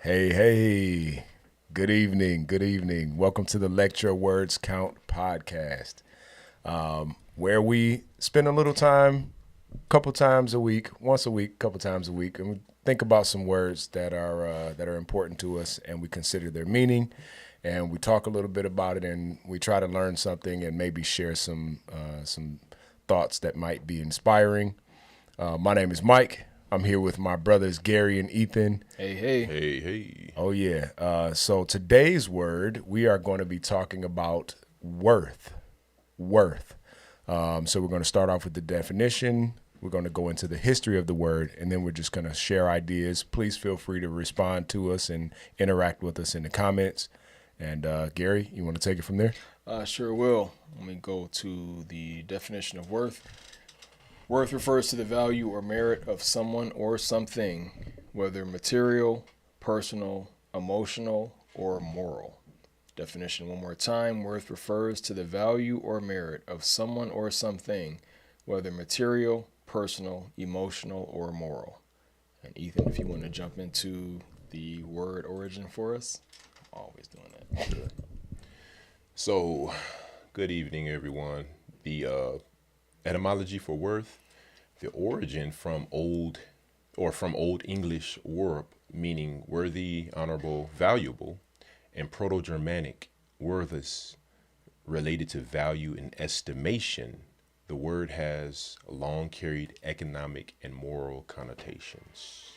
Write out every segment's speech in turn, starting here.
Hey, good evening, good evening. Welcome to the Let Your Words Count podcast, where we spend a little time, couple times a week, once a week, couple times a week, and we think about some words that are important to us, and we consider their meaning, and we talk a little bit about it, and we try to learn something, and maybe share some thoughts that might be inspiring. My name is Mike. I'm here with my brothers Gary and Ethan. Hey. Oh, yeah. So today's word, we are going to be talking about worth. Worth. So we're going to start off with the definition. We're going to go into the history of the word, and then we're just going to share ideas. Please feel free to respond to us and interact with us in the comments. And Gary, you want to take it from there? Sure will. Let me go to the definition of worth. Worth refers to the value or merit of someone or something, whether material, personal, emotional, or moral. Definition one more time. Worth refers to the value or merit of someone or something, whether material, personal, emotional, or moral. And Ethan, if you want to jump into the word origin for us, I'm always doing that. Sure. So, good evening, everyone. The etymology for worth, the origin from Old English "werb," meaning worthy, honorable, valuable, and Proto-Germanic "worthus," related to value and estimation. The word has long carried economic and moral connotations.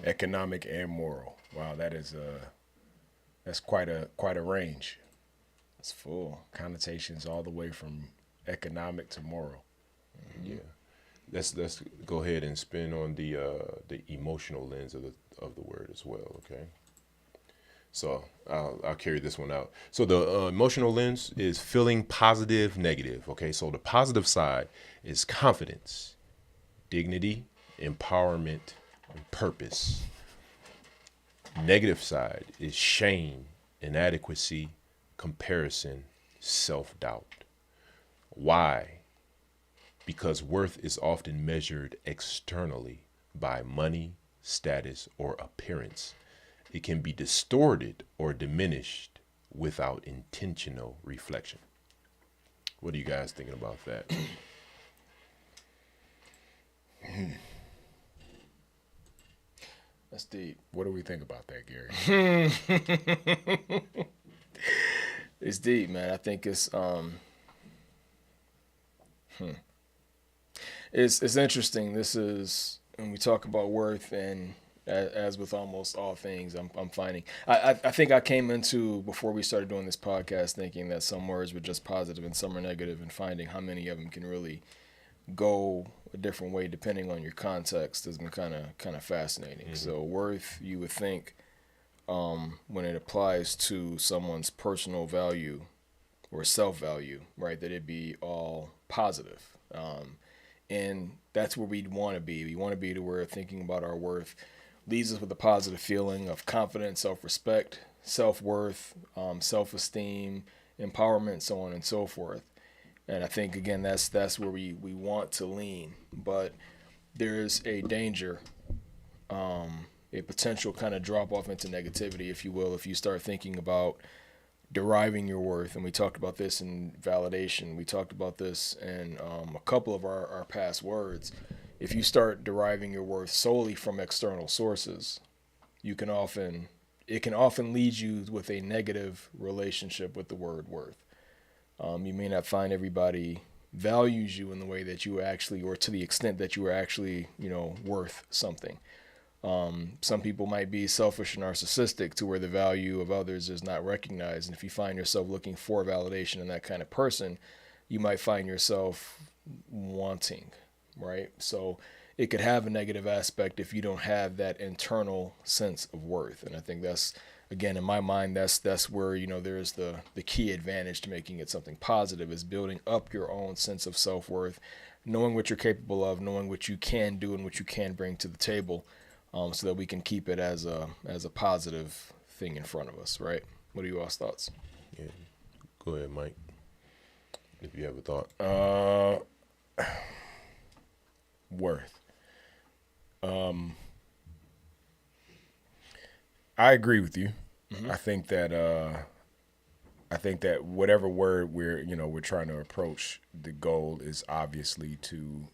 Economic and moral. Wow, that's quite a range. It's full. Connotations all the way from economic to moral. Yeah, let's go ahead and spin on the emotional lens of the word as well. Okay, so I'll carry this one out. So the emotional lens is feeling positive, negative. Okay, so the positive side is confidence, dignity, empowerment, and purpose. Negative side is shame, inadequacy, comparison, self-doubt. Why? Because worth is often measured externally by money, status, or appearance. It can be distorted or diminished without intentional reflection. What are you guys thinking about that? That's deep. What do we think about that, Gary? It's deep, man. I think it's interesting. This is when we talk about worth, and as with almost all things, I'm finding. I think I came into before we started doing this podcast thinking that some words were just positive and some are negative, and finding how many of them can really go a different way depending on your context has been kind of fascinating. So worth, you would think, when it applies to someone's personal value or self-value, right, that it'd be all positive. And that's where we'd want to be. We want to be to where thinking about our worth leaves us with a positive feeling of confidence, self-respect, self-worth, self-esteem, empowerment, so on and so forth. And I think, again, that's where we want to lean. But there's a danger, a potential kind of drop off into negativity, if you will, if you start thinking about deriving your worth. And we talked about this in validation. We talked about this in a couple of our past words. If you start deriving your worth solely from external sources, it can often lead you with a negative relationship with the word worth. You may not find everybody values you in the way that you actually, or to the extent that you are actually, worth something. Some people might be selfish and narcissistic to where the value of others is not recognized. And if you find yourself looking for validation in that kind of person, you might find yourself wanting, right? So it could have a negative aspect if you don't have that internal sense of worth. And I think that's, again, in my mind, that's where, there's the key advantage to making it something positive, is building up your own sense of self-worth, knowing what you're capable of, knowing what you can do and what you can bring to the table, so that we can keep it as a positive thing in front of us, right? What are you all's thoughts? Yeah, go ahead, Mike, if you have a thought. Worth. I agree with you. I think that whatever word we're trying to approach, the goal is obviously to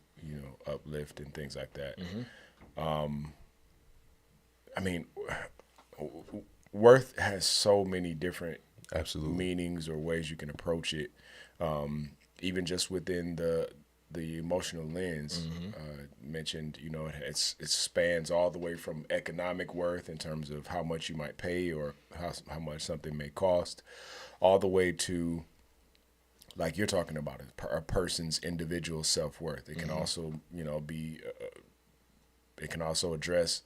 uplift and things like that. I mean, worth has so many different Absolutely. meanings or ways you can approach it. Even just within the emotional lens, mentioned, it spans all the way from economic worth in terms of how much you might pay or how much something may cost, all the way to, like you're talking about, a person's individual self-worth. It can also, be, it can also address,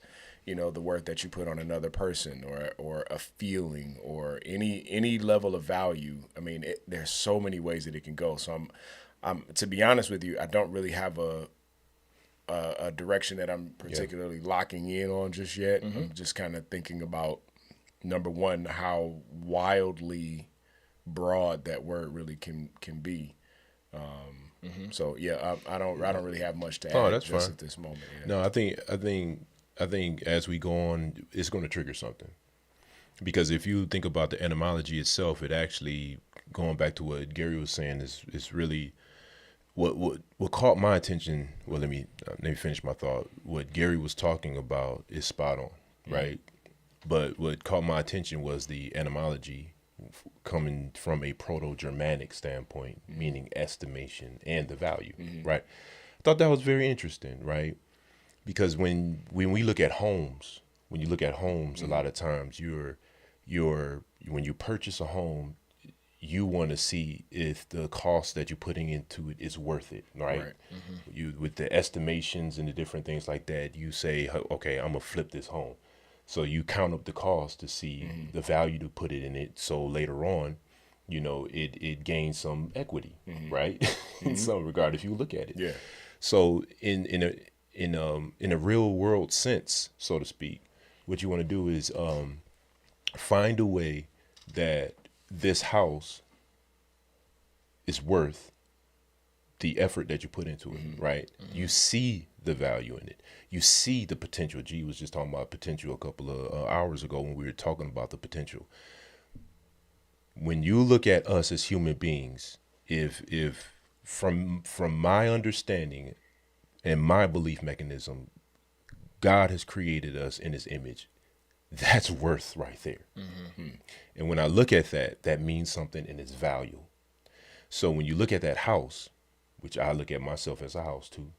the worth that you put on another person or a feeling or any level of value. I mean, there's so many ways that it can go. So I'm to be honest with you, I don't really have a direction that I'm particularly locking in on just yet. I'm just kind of thinking about, number one, how wildly broad that word really can be. So yeah, I don't really have much to add that's just fine. at this moment. Yeah. No, I think as we go on, it's going to trigger something. Because if you think about the etymology itself, it actually, going back to what Gary was saying, is really what caught my attention. Well, let me finish my thought. What Gary was talking about is spot on, right? But what caught my attention was the etymology coming from a Proto-Germanic standpoint, meaning estimation and the value, right? I thought that was very interesting, right? Because when we look at homes, when you look at homes, a lot of times when you purchase a home, you want to see if the cost that you're putting into it is worth it, right? You, with the estimations and the different things like that, you say, okay, I'm gonna flip this home. So you count up the cost to see the value to put it in it. So later on, it gains some equity, right? In some regard, if you look at it. Yeah. So in a real world sense, so to speak, what you want to do is find a way that this house is worth the effort that you put into it, right? You see the value in it. You see the potential. G was just talking about potential a couple of hours ago when we were talking about the potential. When you look at us as human beings, if from my understanding and my belief mechanism, God has created us in his image. That's worth right there. And when I look at that, that means something in its value. So when you look at that house, which I look at myself as a house too,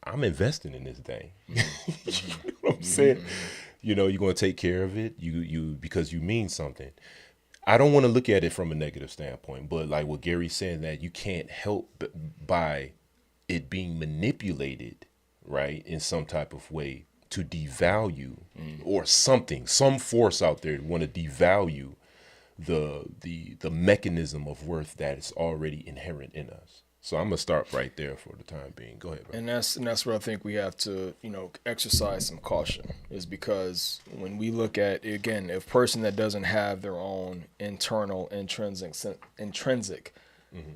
I'm investing in this thing. You know what I'm saying? You're going to take care of it. You because you mean something. I don't want to look at it from a negative standpoint, but like what Gary's saying, that you can't help by it being manipulated, right, in some type of way to devalue or something, some force out there want to devalue the mechanism of worth that is already inherent in us. So I'm gonna start right there for the time being. Go ahead, bro. And that's where I think we have to, exercise some caution, is because when we look at, again, a person that doesn't have their own internal intrinsic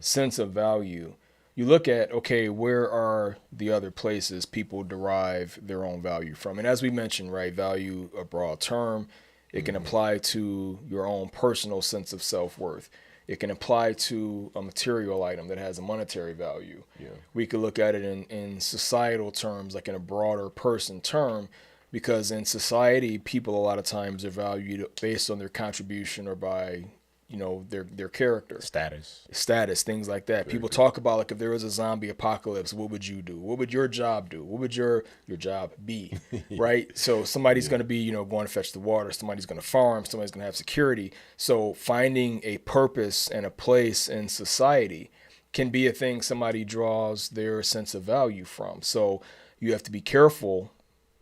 sense of value, you look at, okay, where are the other places people derive their own value from? And as we mentioned, right, value, a broad term, it can apply to your own personal sense of self-worth. It can apply to a material item that has a monetary value. Yeah. We could look at it in societal terms, like in a broader person term, because in society, people a lot of times are valued based on their contribution or by, their character. Status, things like that. People talk about, like, if there was a zombie apocalypse, what would you do? What would your job do? What would your job be? Right? So somebody's going to be, going to fetch the water. Somebody's going to farm. Somebody's going to have security. So finding a purpose and a place in society can be a thing somebody draws their sense of value from. So you have to be careful,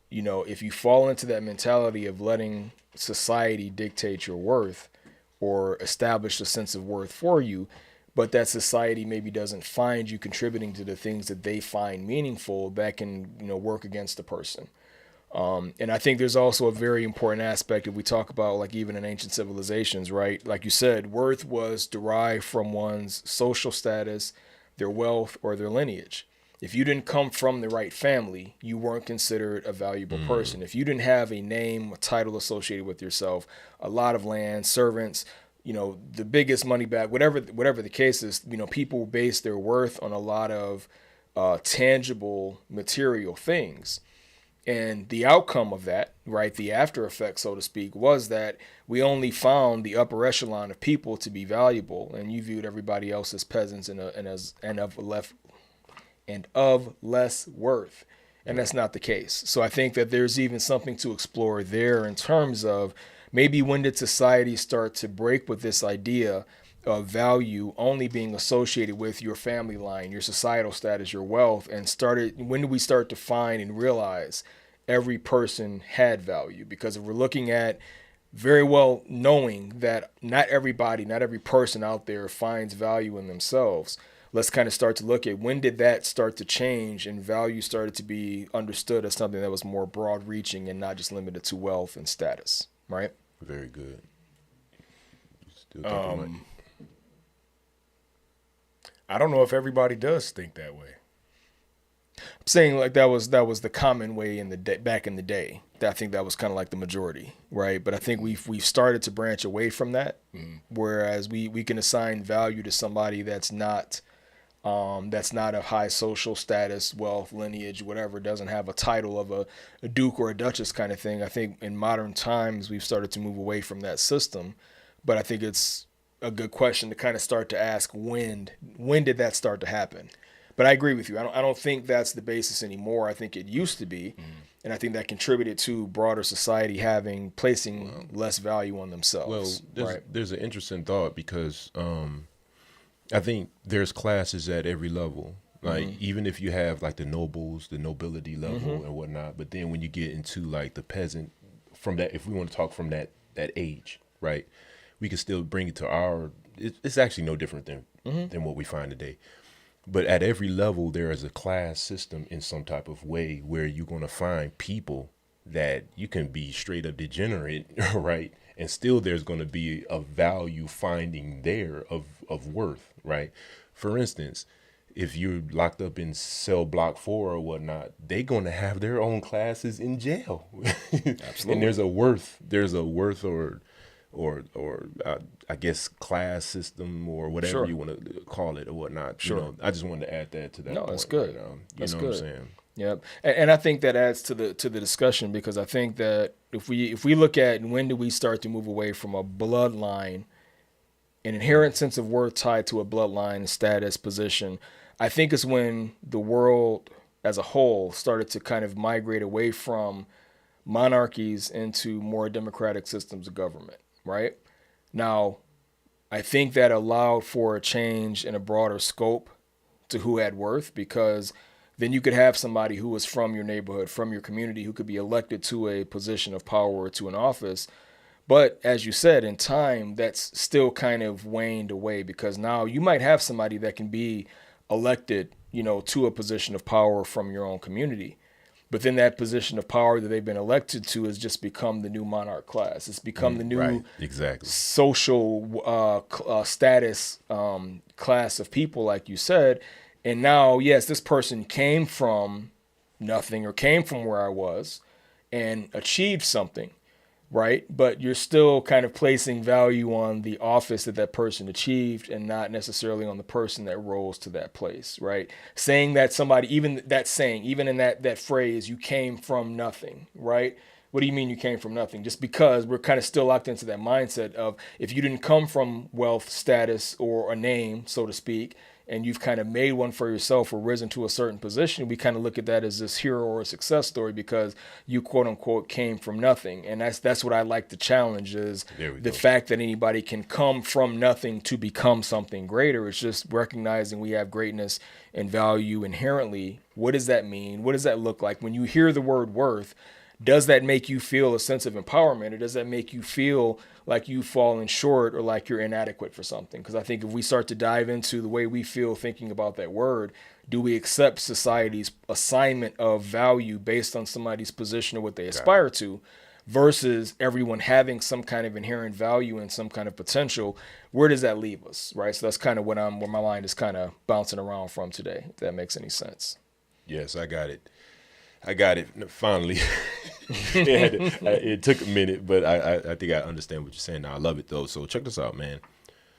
if you fall into that mentality of letting society dictate your worth or establish a sense of worth for you, but that society maybe doesn't find you contributing to the things that they find meaningful, that can, work against the person. And I think there's also a very important aspect if we talk about, like, even in ancient civilizations, right? Like you said, worth was derived from one's social status, their wealth, or their lineage. If you didn't come from the right family, you weren't considered a valuable person. If you didn't have a name, a title associated with yourself, a lot of land, servants, the biggest money bag, whatever the case is, people base their worth on a lot of tangible material things. And the outcome of that, right, the after effect, so to speak, was that we only found the upper echelon of people to be valuable, and you viewed everybody else as peasants and of less worth. And that's not the case. So I think that there's even something to explore there in terms of maybe when did society start to break with this idea of value only being associated with your family line, your societal status, your wealth, and when do we start to find and realize every person had value? Because if we're looking at very well knowing that not every person out there finds value in themselves, let's kind of start to look at when did that start to change and value started to be understood as something that was more broad reaching and not just limited to wealth and status, right? Very good. Still thinking I don't know if everybody does think that way. I'm saying like that was the common way back in the day. I think that was kind of like the majority, right? But I think we've started to branch away from that, whereas we can assign value to somebody that's not of high social status, wealth, lineage, whatever, doesn't have a title of a duke or a duchess kind of thing. I think in modern times we've started to move away from that system, but I think it's a good question to kind of start to ask when did that start to happen? But I agree with you. I don't think that's the basis anymore. I think it used to be, and I think that contributed to broader society placing less value on themselves. Well, there's an interesting thought because I think there's classes at every level. Like even if you have like the nobles, the nobility level and whatnot, but then when you get into like the peasant, from that, if we want to talk from that age, right, we can still bring it to it's actually no different than what we find today. But at every level, there is a class system in some type of way where you're going to find people that you can be straight up degenerate, right? And still there's going to be a value finding there of worth, right? For instance, if you're locked up in cell block 4 or whatnot, they're going to have their own classes in jail. Absolutely. And there's a worth or I guess class system or whatever you want to call it or whatnot. Sure. I just wanted to add that to that. No, point, that's good. You know that's what good. I'm saying? Yep. And I think that adds to the discussion, because I think that if we look at when do we start to move away from a bloodline, an inherent sense of worth tied to a bloodline, status, position, I think it's when the world as a whole started to kind of migrate away from monarchies into more democratic systems of government. Right? Now, I think that allowed for a change in a broader scope to who had worth, because then you could have somebody who was from your neighborhood, from your community, who could be elected to a position of power or to an office. But as you said, in time, that's still kind of waned away, because now you might have somebody that can be elected, to a position of power from your own community. But then that position of power that they've been elected to has just become the new monarch class. It's become the new social status class of people, like you said. And now, yes, this person came from nothing or came from where I was and achieved something, right? But you're still kind of placing value on the office that person achieved and not necessarily on the person that rose to that place, right? Saying that somebody, even in that phrase, you came from nothing, right? What do you mean you came from nothing? Just because we're kind of still locked into that mindset of if you didn't come from wealth, status, or a name, so to speak, and you've kind of made one for yourself or risen to a certain position, we kind of look at that as this hero or a success story because you quote unquote came from nothing. And that's what I like to challenge is the fact that anybody can come from nothing to become something greater. It's just recognizing we have greatness and value inherently. What does that mean? What does that look like? When you hear the word worth, does that make you feel a sense of empowerment, or does that make you feel like you've fallen short or like you're inadequate for something? Because I think if we start to dive into the way we feel thinking about that word, do we accept society's assignment of value based on somebody's position or what they aspire to, versus everyone having some kind of inherent value and some kind of potential? Where does that leave us, right? So that's kind of where my mind is kind of bouncing around from today, if that makes any sense. Yes, I got it. I got it finally. It took a minute, but I think I understand what you're saying now. I love it though. So check this out, man.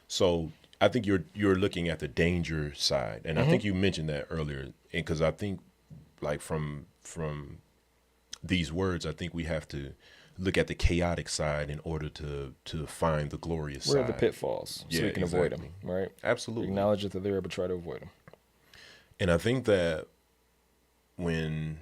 So I think you're looking at the danger side, and I think you mentioned that earlier. And because I think like from these words, I think we have to look at the chaotic side in order to find the glorious Where side. are the pitfalls so we can avoid them, right? Absolutely. Acknowledge that they're there, but try to avoid them. And I think that when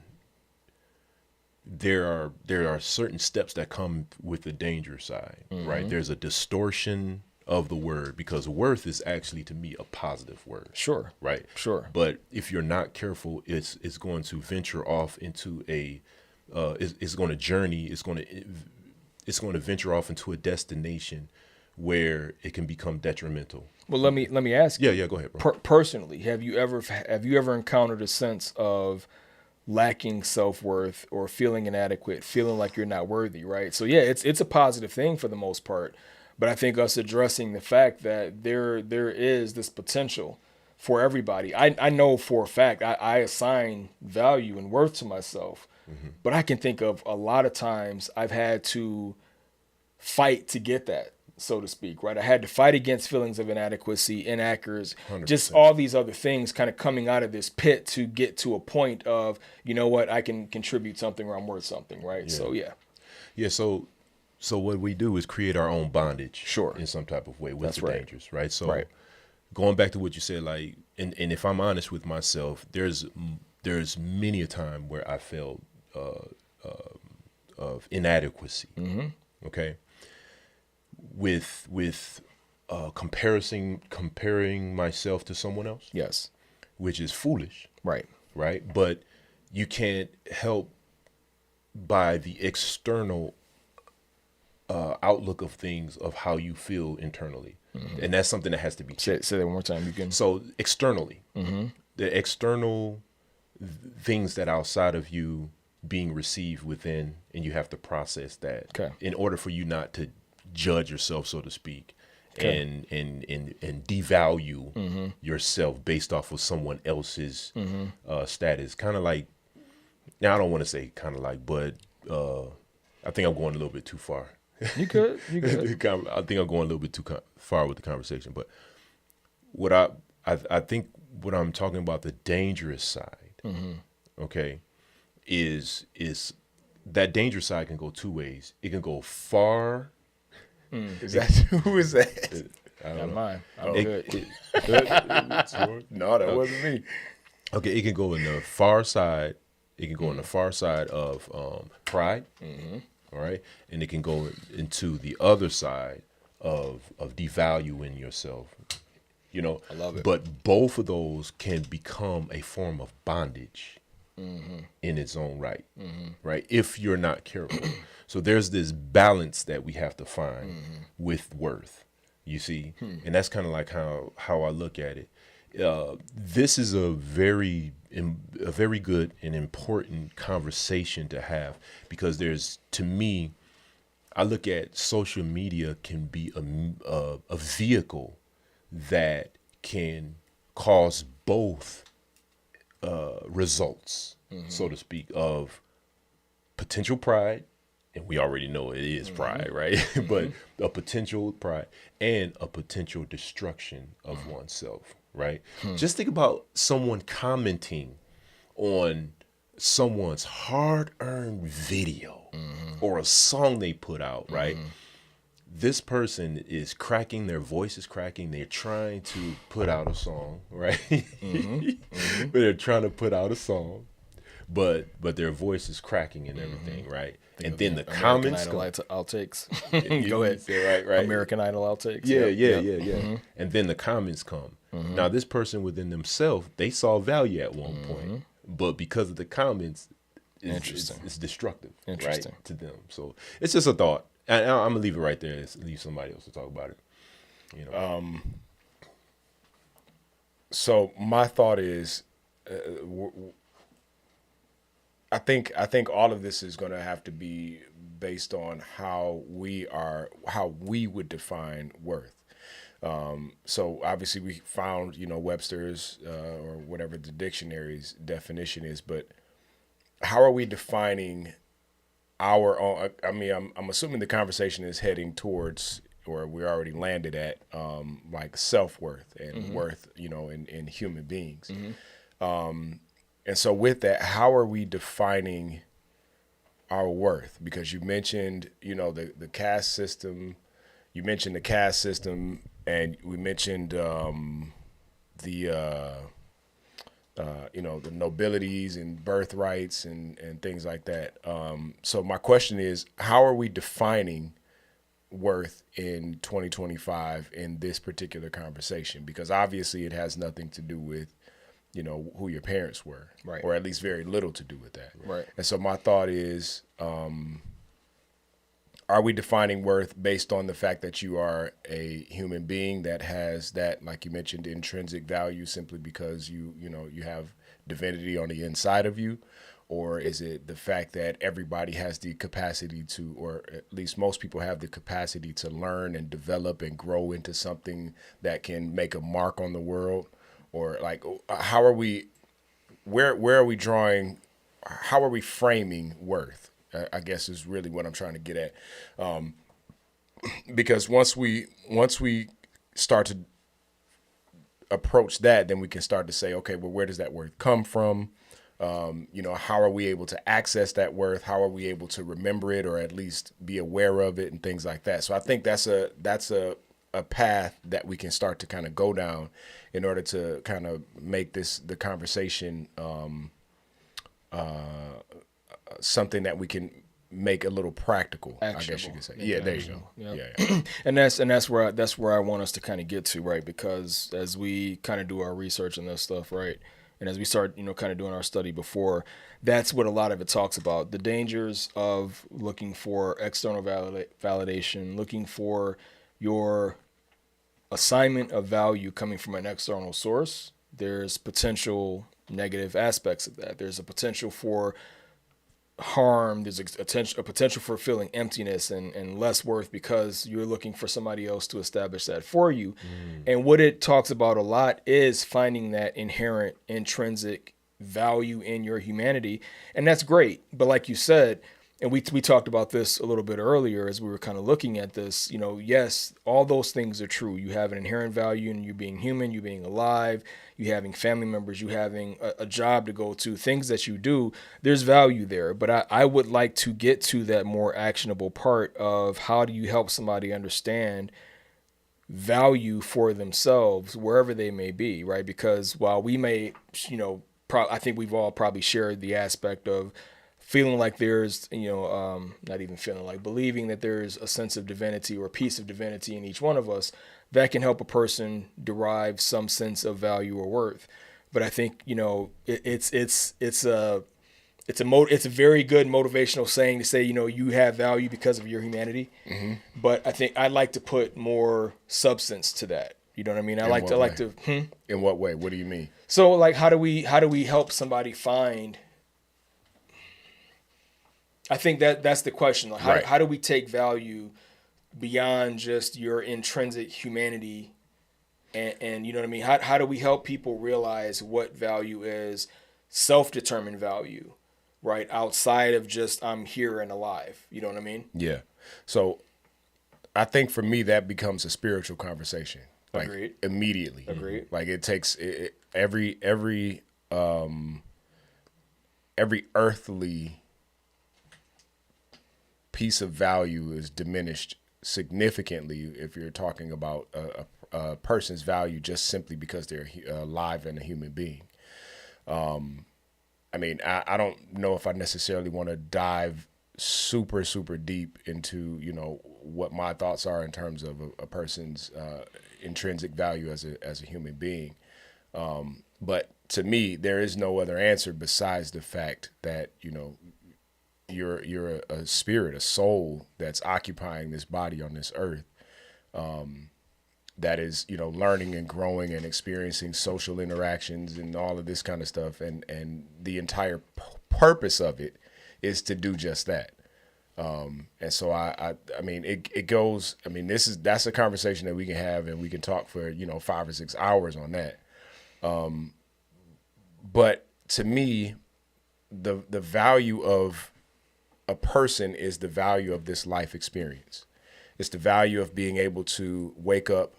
there are certain steps that come with the danger side, right? There's a distortion of the word because worth is actually to me a positive word. Sure. Right. Sure. But if you're not careful, it's going to venture off into it's going to journey. It's going to venture off into a destination where it can become detrimental. Well, let me ask you. Yeah. Go ahead, bro. Personally, have you ever encountered a sense of lacking self-worth or feeling inadequate, feeling like you're not worthy, right? So yeah, it's a positive thing for the most part, but I think us addressing the fact that there is this potential for everybody. I know for a fact I assign value and worth to myself, but I can think of a lot of times I've had to fight to get that, so to speak, right? I had to fight against feelings of inadequacy, inaccuracy, 100%. just all these other things kind of coming out of this pit to get to a point of, you know what, I can contribute something or I'm worth something, right? Yeah. So yeah. Yeah. So what we do is create our own bondage, Sure, in some type of way with That's the right. dangers, right? So Right. going back to what you said, like, and if I'm honest with myself, there's many a time where I felt of inadequacy. Okay. With comparing myself to someone else, Yes. which is foolish, Right. right? But you can't help by the external outlook of things of how you feel internally, and that's something that has to be checked. Say that one more time. You can. So externally, the external things that outside of you being received within, and you have to process that in order for you not to judge yourself, so to speak, and devalue yourself based off of someone else's status. Kind of like, now I don't want to say kind of like, but I think I'm going a little bit too far. You could. I think I'm going a little bit too far with the conversation, but what I think what I'm talking about, the dangerous side, okay, is that dangerous side can go two ways. It can go far. Is that who is that? Not mine. I'm good. No, that wasn't me. Okay, it can go in the far side. It can go on the far side of pride. All right, and it can go into the other side of devaluing yourself. You know, I love it. But both of those can become a form of bondage in its own right, right? If you're not careful. So there's this balance that we have to find with worth, you see, and that's kind of like how I look at it. This is a very good and important conversation to have, because to me, I look at social media can be a vehicle that can cause both results, so to speak, of potential pride, and we already know it is pride, right? But a potential pride and a potential destruction of oneself, right? Just think about someone commenting on someone's hard-earned video or a song they put out, right? This person is cracking, their voice is cracking, they're trying to put out a song, right? They're trying to put out a song, but their voice is cracking and everything, right? And then the comments Idol outtakes. You Go ahead. say, right. American Idol outtakes. Yeah. Yep. And then the comments come. Now, this person within themselves, they saw value at one point, but because of the comments, it's destructive, right, to them. So it's just a thought. And I'm gonna leave it right there and leave somebody else to talk about it. You know. So my thought is, I think all of this is going to have to be based on how we would define worth. So obviously we found, Webster's or whatever the dictionary's definition is, but how are we defining our own? I mean, I'm assuming the conversation is heading towards, or we already landed at, like self-worth and worth, in human beings. And so with that, how are we defining our worth? Because you mentioned, the caste system. You mentioned the caste system, and we mentioned the nobilities and birthrights and things like that. So my question is, how are we defining worth in 2025 in this particular conversation? Because obviously it has nothing to do with, who your parents were, right, or at least very little to do with that. Right. And so my thought is, are we defining worth based on the fact that you are a human being that has that, like you mentioned, intrinsic value simply because you have divinity on the inside of you? Or is it the fact that everybody has the capacity to, or at least most people have the capacity to learn and develop and grow into something that can make a mark on the world? Or like, how are we, where are we drawing, how are we framing worth? I guess is really what I'm trying to get at. Because once we start to approach that, then we can start to say, okay, well, where does that worth come from? How are we able to access that worth? How are we able to remember it, or at least be aware of it and things like that? So I think that's a path that we can start to kind of go down in order to kind of make the conversation something that we can make a little practical, actionable. I guess you could say. Yeah, there you go. Yep. Yeah. And that's where I want us to kind of get to, right? Because as we kind of do our research and this stuff, right, and as we start, kind of doing our study before, that's what a lot of it talks about: the dangers of looking for external validation, looking for your assignment of value coming from an external source. There's potential negative aspects of that. There's a potential for harm. There's a potential for feeling emptiness and less worth because you're looking for somebody else to establish that for you. And what it talks about a lot is finding that inherent intrinsic value in your humanity. And that's great. But like you said, and we talked about this a little bit earlier as we were kind of looking at this, yes, all those things are true. You have an inherent value in you being human, you being alive, you having family members, you having a job to go to, things that you do. There's value there. But I would like to get to that more actionable part of how do you help somebody understand value for themselves wherever they may be, right? Because while we may, I think we've all probably shared the aspect of feeling like there's, not even feeling like, believing that there's a sense of divinity or a piece of divinity in each one of us that can help a person derive some sense of value or worth. But I think, it's a very good motivational saying to say, you have value because of your humanity. Mm-hmm. But I think I'd like to put more substance to that. You know what I mean? I like to. In what way? What do you mean? So like, how do we help somebody find? I think that's the question. Like, how do we take value beyond just your intrinsic humanity, and you know what I mean? How do we help people realize what value is, self-determined value, right? Outside of just I'm here and alive. You know what I mean? Yeah. So I think for me that becomes a spiritual conversation. Like Agreed. Immediately. Agreed. Like it takes every earthly piece of value is diminished significantly if you're talking about a person's value just simply because they're alive and a human being. I mean, I don't know if I necessarily want to dive super deep into what my thoughts are in terms of a person's intrinsic value as a human being. But to me, there is no other answer besides the fact that you're a spirit, a soul that's occupying this body on this earth, that is, learning and growing and experiencing social interactions and all of this kind of stuff. And the entire purpose of it is to do just that. And so I mean, it goes, I mean, that's a conversation that we can have and we can talk for, 5 or 6 hours on that. But to me, the value of a person is the value of this life experience. It's the value of being able to wake up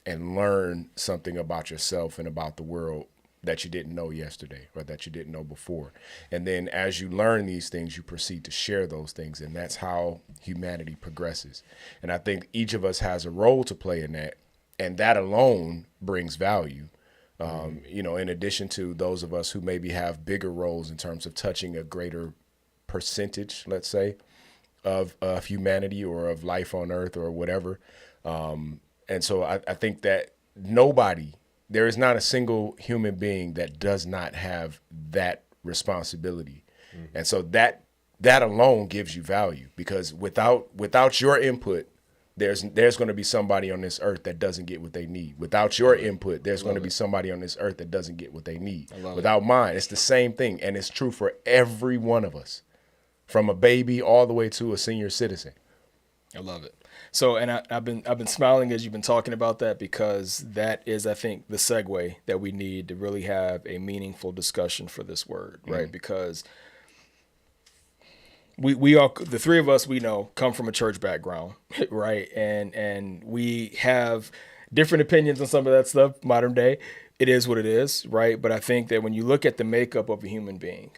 and learn something about yourself and about the world that you didn't know yesterday or that you didn't know before. And then as you learn these things, you proceed to share those things. And that's how humanity progresses. And I think each of us has a role to play in that. And that alone brings value. In addition to those of us who maybe have bigger roles in terms of touching a greater percentage, let's say, of humanity or of life on earth or whatever. And so I think that there is not a single human being that does not have that responsibility. And so that alone gives you value, because without your input, there's going to be somebody on this earth that doesn't get what they need. Without your input, there's going to be somebody on this earth that doesn't get what they need. Without mine, it's the same thing. And it's true for every one of us, from a baby all the way to a senior citizen. I love it. So, and I've been smiling as you've been talking about that, because that is, I think, the segue that we need to really have a meaningful discussion for this word, right? Because we all, the three of us, we know, come from a church background, right? And we have different opinions on some of that stuff. Modern day, it is what it is, right? But I think that when you look at the makeup of a human being,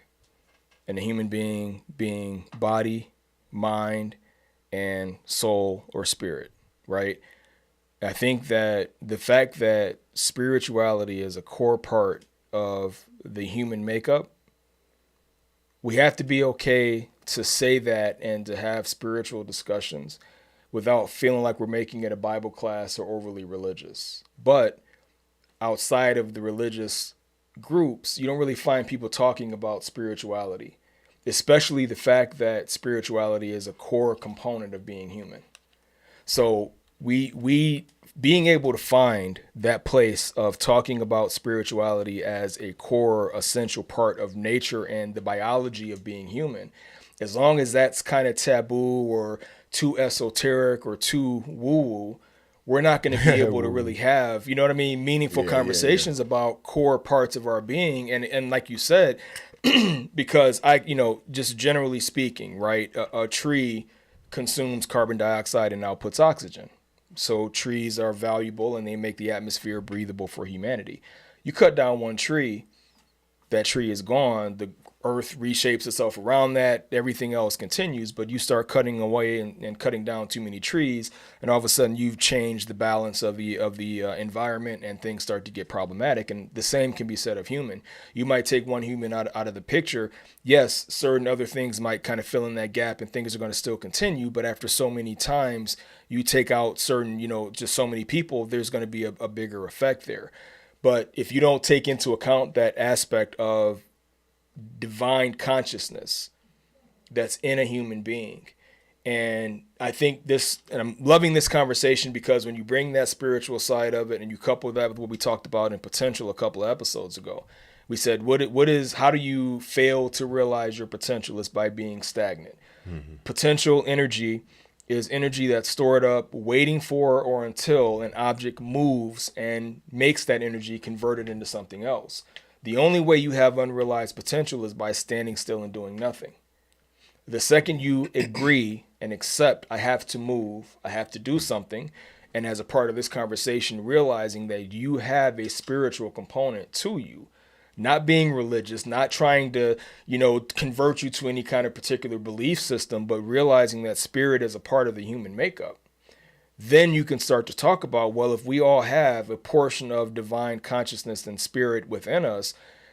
and a human being being body, mind, and soul or spirit, right? I think that the fact that spirituality is a core part of the human makeup, we have to be okay to say that and to have spiritual discussions without feeling like we're making it a Bible class or overly religious. But outside of the religious groups, you don't really find people talking about spirituality, especially the fact that spirituality is a core component of being human. So we being able to find that place of talking about spirituality as a core essential part of nature and the biology of being human, as long as that's kind of taboo or too esoteric or too woo-woo, we're not going to be able to really have, meaningful conversations about core parts of our being. And like you said, because just generally speaking, right, a tree consumes carbon dioxide and outputs oxygen. So trees are valuable and they make the atmosphere breathable for humanity. You cut down one tree, that tree is gone. The earth reshapes itself around that. Everything else continues, but you start cutting away and cutting down too many trees, and all of a sudden you've changed the balance of the environment, and things start to get problematic. And the same can be said of human. You might take one human out of the picture. Yes, certain other things might kind of fill in that gap, and things are going to still continue. But after so many times you take out certain, just so many people, there's going to be a bigger effect there. But if you don't take into account that aspect of divine consciousness that's in a human being, and I think and I'm loving this conversation, because when you bring that spiritual side of it and you couple that with what we talked about in Potential a couple of episodes ago, we said, how do you fail to realize your potential? Is by being stagnant. Mm-hmm. Potential energy is energy that's stored up, waiting for or until an object moves and makes that energy converted into something else. The only way you have unrealized potential is by standing still and doing nothing. The second you agree and accept, I have to move, I have to do something, and as a part of this conversation, realizing that you have a spiritual component to you, not being religious, not trying to, convert you to any kind of particular belief system, but realizing that spirit is a part of the human makeup. Then you can start to talk about, well, if we all have a portion of divine consciousness and spirit within us,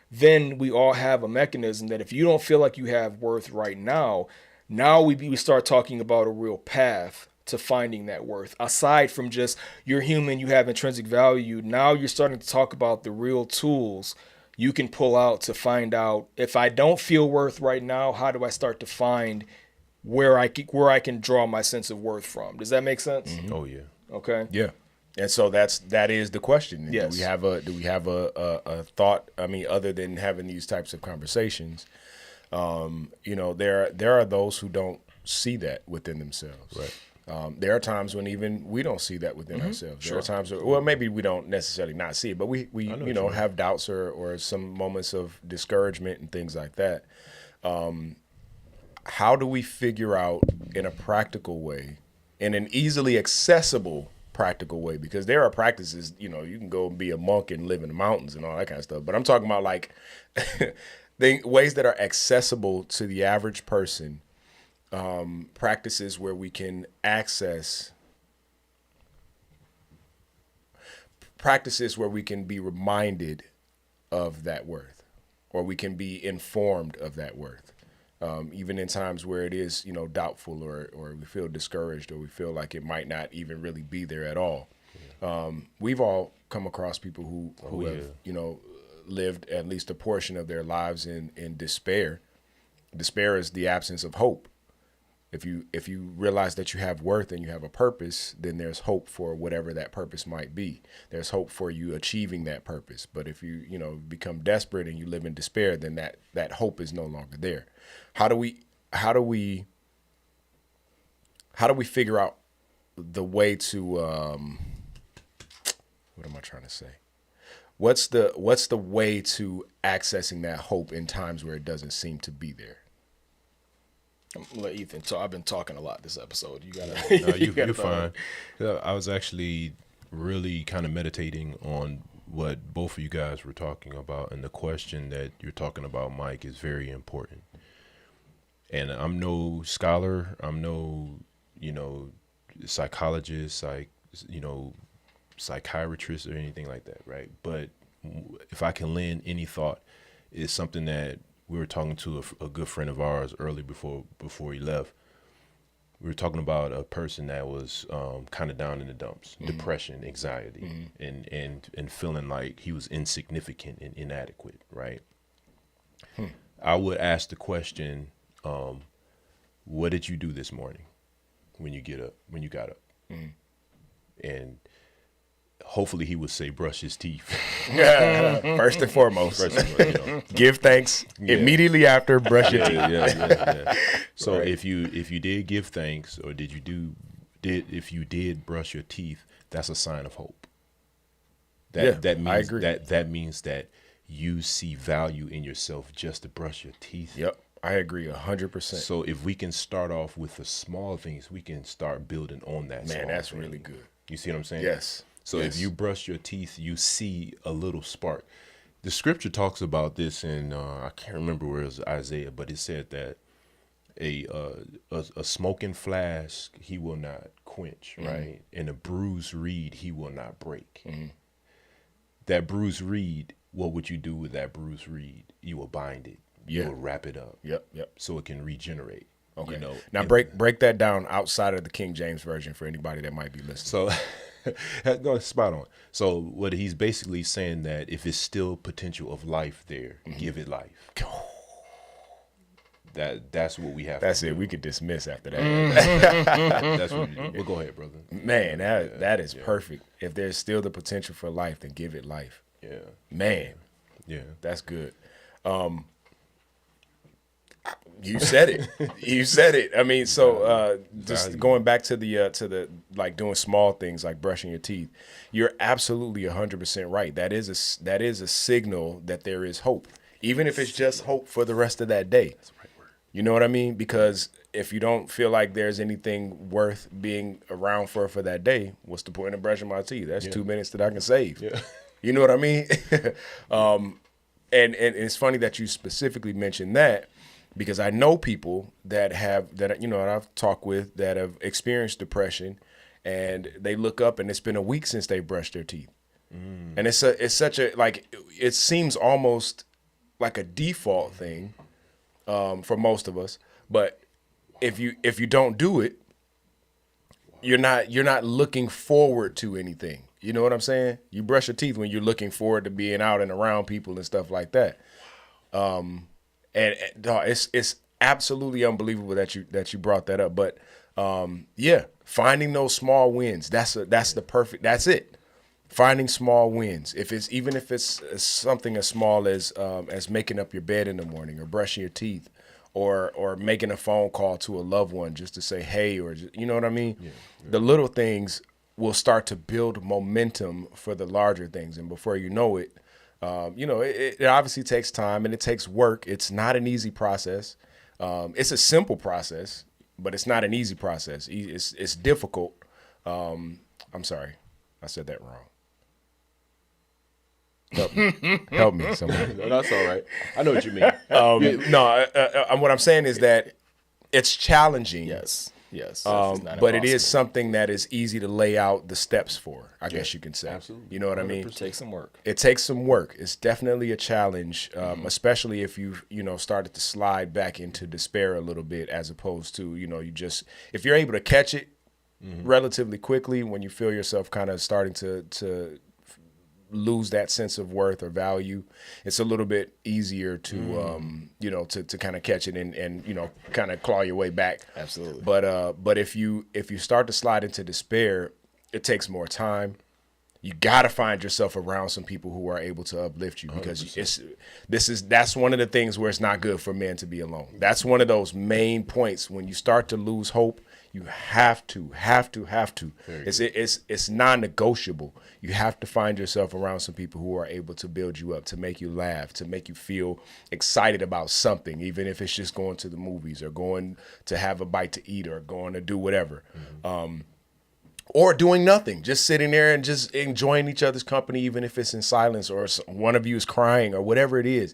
then we all have a mechanism that if you don't feel like you have worth right now we start talking about a real path to finding that worth. Aside from just you're human, you have intrinsic value, now you're starting to talk about the real tools you can pull out to find out, if I don't feel worth right now, how do I start to find where I can draw my sense of worth from? Does that make sense? Mm-hmm. Oh yeah. Okay. Yeah. And so that is the question. Yes. Do we have a thought? I mean, other than having these types of conversations, there are those who don't see that within themselves. Right. There are times when even we don't see that within ourselves. There are times, well, maybe we don't necessarily not see it, but we have doubts or some moments of discouragement and things like that. How do we figure out in a practical way, in an easily accessible practical way? Because there are practices, you can go and be a monk and live in the mountains and all that kind of stuff. But I'm talking about like ways that are accessible to the average person. Practices where we can access, practices where we can be reminded of that worth, or we can be informed of that worth, even in times where it is, doubtful, or we feel discouraged, or we feel like it might not even really be there at all. We've all come across people who have, lived at least a portion of their lives in despair. Despair is the absence of hope. If you realize that you have worth and you have a purpose, then there's hope for whatever that purpose might be. There's hope for you achieving that purpose. But if you become desperate and you live in despair, then that hope is no longer there. How do we figure out the way to what am I trying to say? What's the way to accessing that hope in times where it doesn't seem to be there? I'm gonna let Ethan talk. I've been talking a lot this episode. You gotta. No, you're fine. I was actually really kind of meditating on what both of you guys were talking about, and the question that you're talking about, Mike, is very important. And I'm no scholar. I'm no, psychologist, psychiatrist or anything like that, right? But if I can lend any thought, it's something that we were talking to a good friend of ours early before he left. We were talking about a person that was kind of down in the dumps, depression, anxiety, and feeling like he was insignificant and inadequate, right? I would ask the question, what did you do this morning when you got up? And hopefully he would say brush his teeth. First and fourmost. Give thanks immediately after brush your teeth. Yeah. So right. if you did give thanks, or if you did brush your teeth, that's a sign of hope. That means I agree. That means that you see value in yourself just to brush your teeth. Yep. I agree 100%. So if we can start off with the small things, we can start building on that. Man, that's really good. You see what I'm saying? Yes. So if you brush your teeth, you see a little spark. The scripture talks about this in, I can't remember where it was, Isaiah, but it said that a smoking flask he will not quench, right? And a bruised reed he will not break. That bruised reed, what would you do with that bruised reed? You will bind it. You will wrap it up. Yep. So it can regenerate. Okay. Now break that down outside of the King James Version for anybody that might be listening. So, no, spot on. So what he's basically saying, that if it's still potential of life there, give it life. That's what we have. That's it. We could dismiss after that. That's what we do. Well, go ahead, brother. Man, that is perfect. If there's still the potential for life, then give it life. Yeah. Man. Yeah. That's good. You said it. You said it. I mean, so just going back to the like doing small things like brushing your teeth, you're absolutely 100% right. That is a signal that there is hope, even if it's just hope for the rest of that day. That's the right word. You know what I mean? Because if you don't feel like there's anything worth being around for that day, what's the point of brushing my teeth? That's 2 minutes that I can save. Yeah. You know what I mean? And it's funny that you specifically mentioned that, because I know people that I've talked with that have experienced depression, and they look up and it's been a week since they brushed their teeth. And it's such a, like, it seems almost like a default thing for most of us. But if you don't do it, you're not looking forward to anything. You know what I'm saying? You brush your teeth when you're looking forward to being out and around people and stuff like that. And it's absolutely unbelievable that you brought that up. But finding those small wins, that's it. Finding small wins. If it's something as small as making up your bed in the morning, or brushing your teeth, or making a phone call to a loved one just to say hey, or just, you know what I mean? The little things will start to build momentum for the larger things, and before you know it, it obviously takes time and it takes work. It's not an easy process. It's a simple process, but it's not an easy process. It's difficult. I'm sorry, I said that wrong. Help me, somebody. No, that's all right. I know what you mean. What I'm saying is that it's challenging. Yes. But it is something that is easy to lay out the steps for, I guess you can say. Absolutely. You know what I mean? It takes some work. It takes some work. It's definitely a challenge, especially if you've, started to slide back into despair a little bit, as opposed to, if you're able to catch it relatively quickly when you feel yourself kind of starting to lose that sense of worth or value, it's a little bit easier to to kind of catch it and kind of claw your way back. Absolutely. But if you start to slide into despair, it takes more time. You got to find yourself around some people who are able to uplift you, because that's one of the things where it's not good for men to be alone. That's one of those main points when you start to lose hope. You have to. It's non-negotiable. You have to find yourself around some people who are able to build you up, to make you laugh, to make you feel excited about something, even if it's just going to the movies or going to have a bite to eat or going to do whatever. Or doing nothing, just sitting there and just enjoying each other's company, even if it's in silence or one of you is crying or whatever it is.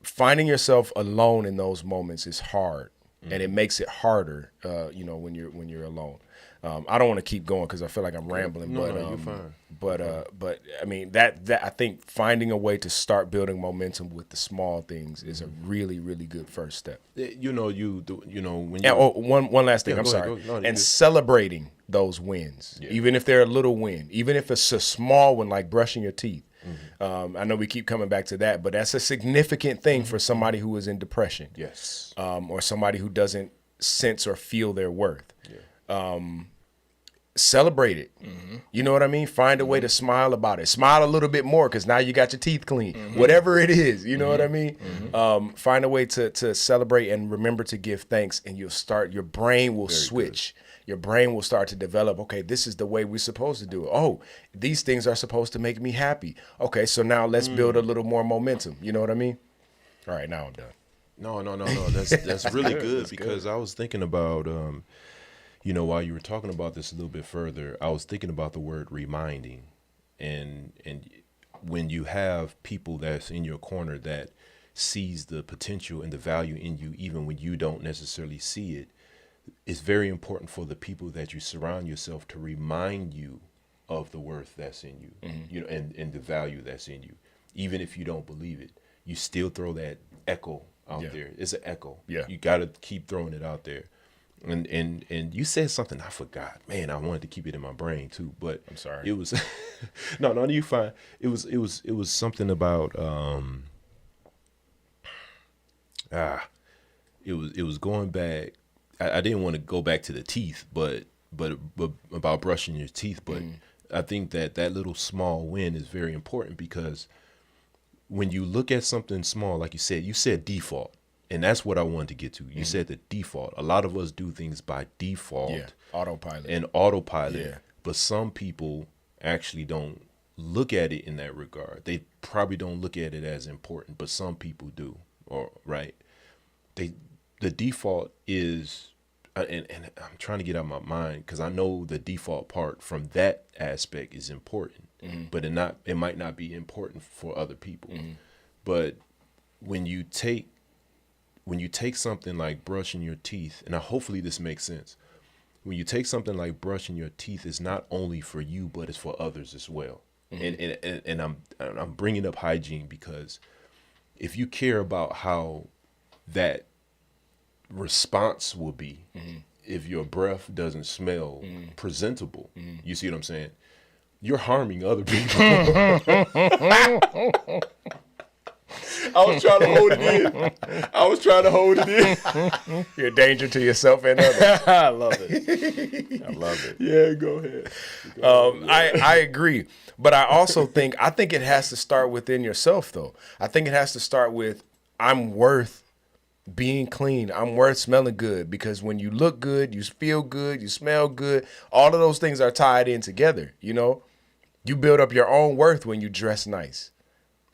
Finding yourself alone in those moments is hard. And it makes it harder, when you're alone. I don't want to keep going because I feel like I'm rambling. No, you're fine. But I mean that I think finding a way to start building momentum with the small things is a really, really good first step. When you one last thing. I'm sorry. And celebrating those wins, even if they're a little win, even if it's a small one like brushing your teeth. I know we keep coming back to that, but that's a significant thing for somebody who is in depression. Yes. Or somebody who doesn't sense or feel their worth. Celebrate it. You know what I mean? Find a way to smile about it. Smile a little bit more because now you got your teeth clean. Whatever it is, you know what I mean? Find a way to celebrate and remember to give thanks, and your brain will switch. Your brain will start to develop, okay, this is the way we're supposed to do it. Oh, these things are supposed to make me happy. Okay, so now let's build a little more momentum. You know what I mean? All right, now I'm done. No. That's really good because I was thinking about, while you were talking about this a little bit further, I was thinking about the word reminding. And when you have people that's in your corner that sees the potential and the value in you, even when you don't necessarily see it, it's very important for the people that you surround yourself to remind you of the worth that's in you, and the value that's in you. Even if you don't believe it, you still throw that echo out there. It's an echo. Yeah. You got to keep throwing it out there. And you said something I forgot. Man, I wanted to keep it in my brain too, but I'm sorry. It was no, you fine. It was something about it was going back. I didn't want to go back to the teeth, but about brushing your teeth. But I think that little small win is very important, because when you look at something small, like you said default, and that's what I wanted to get to. You said the default. A lot of us do things by default, autopilot. Yeah. But some people actually don't look at it in that regard. They probably don't look at it as important, but some people do. Or right, the default is, and I'm trying to get out of my mind because I know the default part from that aspect is important, but it might not be important for other people. But when you take something like brushing your teeth, and hopefully this makes sense, when you take something like brushing your teeth, it's not only for you, but it's for others as well. And I'm bringing up hygiene because if you care about how that response will be, if your breath doesn't smell presentable, you see what I'm saying? You're harming other people. I was trying to hold it in. You're a danger to yourself and others. I love it. Yeah, go ahead. I agree. But I also think it has to start within yourself, though. I think it has to start with, I'm worth being clean. I'm worth smelling good, because when you look good, you feel good, you smell good. All of those things are tied in together. You know, you build up your own worth when you dress nice.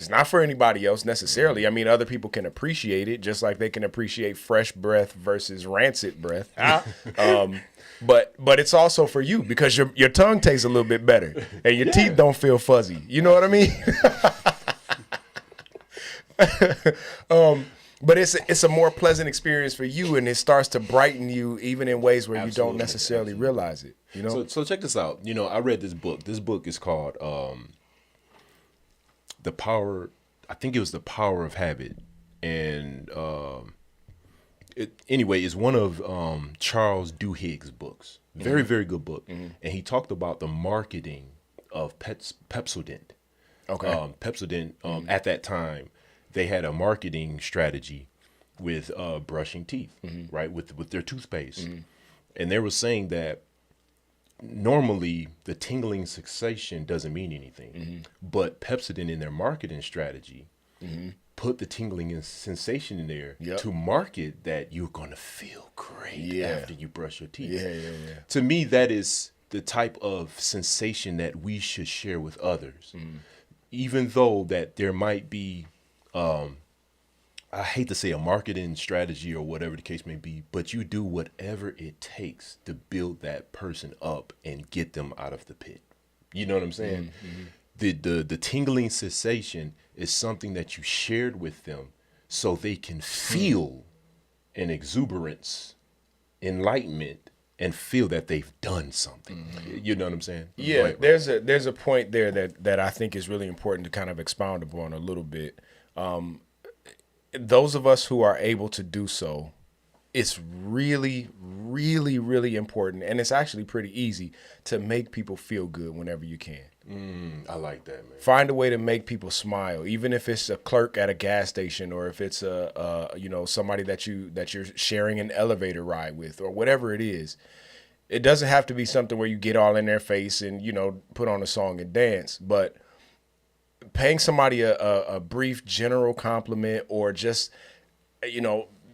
It's not for anybody else necessarily. I mean, other people can appreciate it just like they can appreciate fresh breath versus rancid breath. But it's also for you, because your tongue tastes a little bit better and your teeth don't feel fuzzy. You know what I mean? But it's a more pleasant experience for you, and it starts to brighten you even in ways where you don't necessarily realize it. You know. So check this out. You know, I read this book. This book is called The Power. I think it was The Power of Habit, and it's one of Charles Duhigg's books. Very, very good book. And he talked about the marketing of Pepsodent. Okay. Pepsodent, at that time, they had a marketing strategy with brushing teeth, right, with their toothpaste. And they were saying that normally the tingling sensation doesn't mean anything, but Pepsodent in their marketing strategy put the tingling sensation in there to market that you're going to feel great after you brush your teeth. To me, that is the type of sensation that we should share with others. Even though that there might be, I hate to say a marketing strategy or whatever the case may be, but you do whatever it takes to build that person up and get them out of the pit. You know what I'm saying? The tingling sensation is something that you shared with them so they can feel an exuberance, enlightenment, and feel that they've done something. You know what I'm saying? Yeah, Right. there's a point there that I think is really important to kind of expound upon a little bit. Those of us who are able to do so, it's really, really, really important, and it's actually pretty easy to make people feel good whenever you can. I like that, man. Find a way to make people smile, even if it's a clerk at a gas station, or if it's somebody that you're sharing an elevator ride with, or whatever it is. It doesn't have to be something where you get all in their face and, put on a song and dance, but paying somebody a brief general compliment, or just,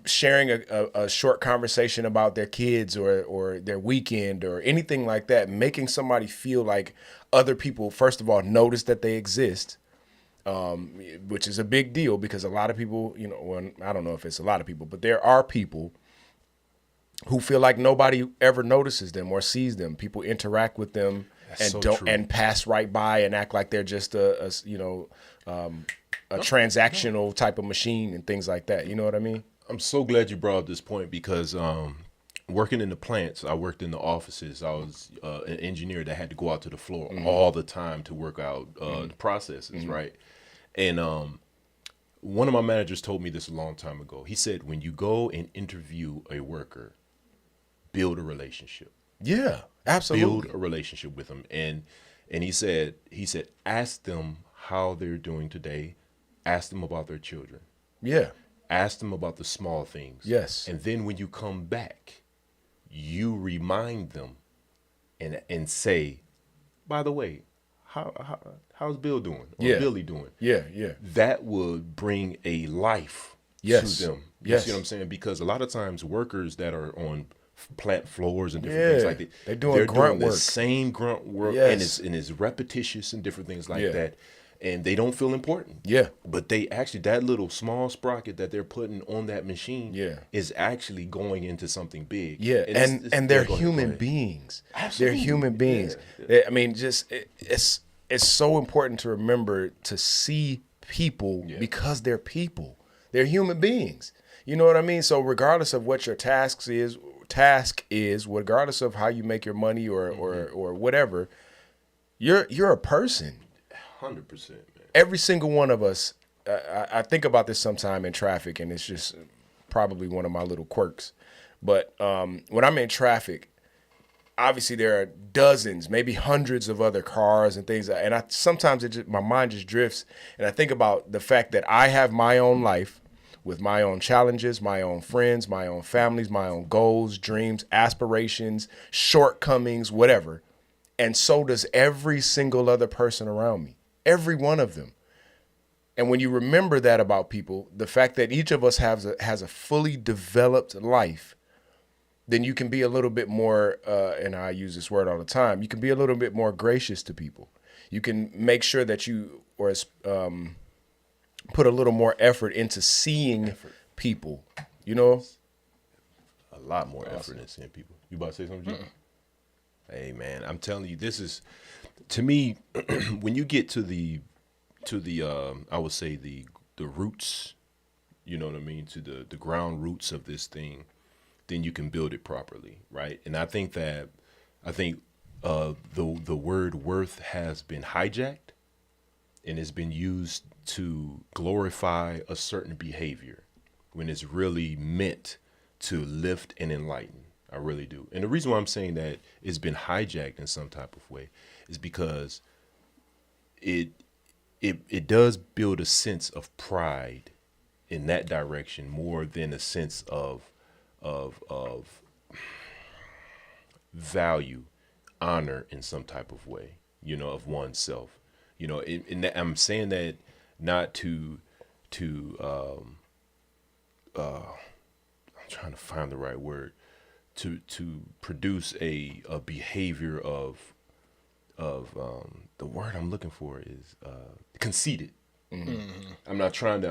sharing a short conversation about their kids or their weekend or anything like that, making somebody feel like other people, first of all, notice that they exist, which is a big deal, because a lot of people, I don't know if it's a lot of people, but there are people who feel like nobody ever notices them or sees them. People interact with them and pass right by and act like they're just a transactional type of machine and things like that. You know what I mean? I'm so glad you brought up this point, because working in the plants, I worked in the offices. I was an engineer that had to go out to the floor all the time to work out the processes, right? And one of my managers told me this a long time ago. He said, when you go and interview a worker, build a relationship. Yeah, absolutely. Build a relationship with them. And he said, ask them how they're doing today. Ask them about their children. Yeah. Ask them about the small things. Yes. And then when you come back, you remind them and say, by the way, how's Bill doing? Or Billy doing? Yeah. That would bring a life to them. You see what I'm saying? Because a lot of times workers that are on plant floors and different things like that, they're doing grunt work. The same grunt work, and it's repetitious and different things like that. And they don't feel important. Yeah. But they actually, that little small sprocket that they're putting on that machine is actually going into something big. Yeah. And they're human beings. Absolutely. They're human beings. Yeah. I mean, it's so important to remember to see people because they're people. They're human beings. You know what I mean? So regardless of what your task is, regardless of how you make your money or whatever, you're a person. 100%, man. Every single one of us, I think about this sometime in traffic, and it's just probably one of my little quirks. But when I'm in traffic, obviously there are dozens, maybe hundreds of other cars and things. And sometimes my mind just drifts, and I think about the fact that I have my own life with my own challenges, my own friends, my own families, my own goals, dreams, aspirations, shortcomings, whatever. And so does every single other person around me. Every one of them. And when you remember that about people, the fact that each of us has a fully developed life, then you can be a little bit more, and I use this word all the time, you can be a little bit more gracious to people. You can make sure that you put a little more effort into seeing people, you know? A lot more effort in seeing people. You about to say something, G? Hey, man, I'm telling you, this is, to me, when you get to the I would say the roots, you know what I mean, to the ground roots of this thing, then you can build it properly, right? And I think the word worth has been hijacked and has been used to glorify a certain behavior when it's really meant to lift and enlighten. I really do. And the reason why I'm saying that it's been hijacked in some type of way is because it does build a sense of pride in that direction more than a sense of value, honor in some type of way, you know, of oneself. You know, I'm saying that not to I'm trying to find the right word, to produce a behavior of the word I'm looking for is conceited. I am not trying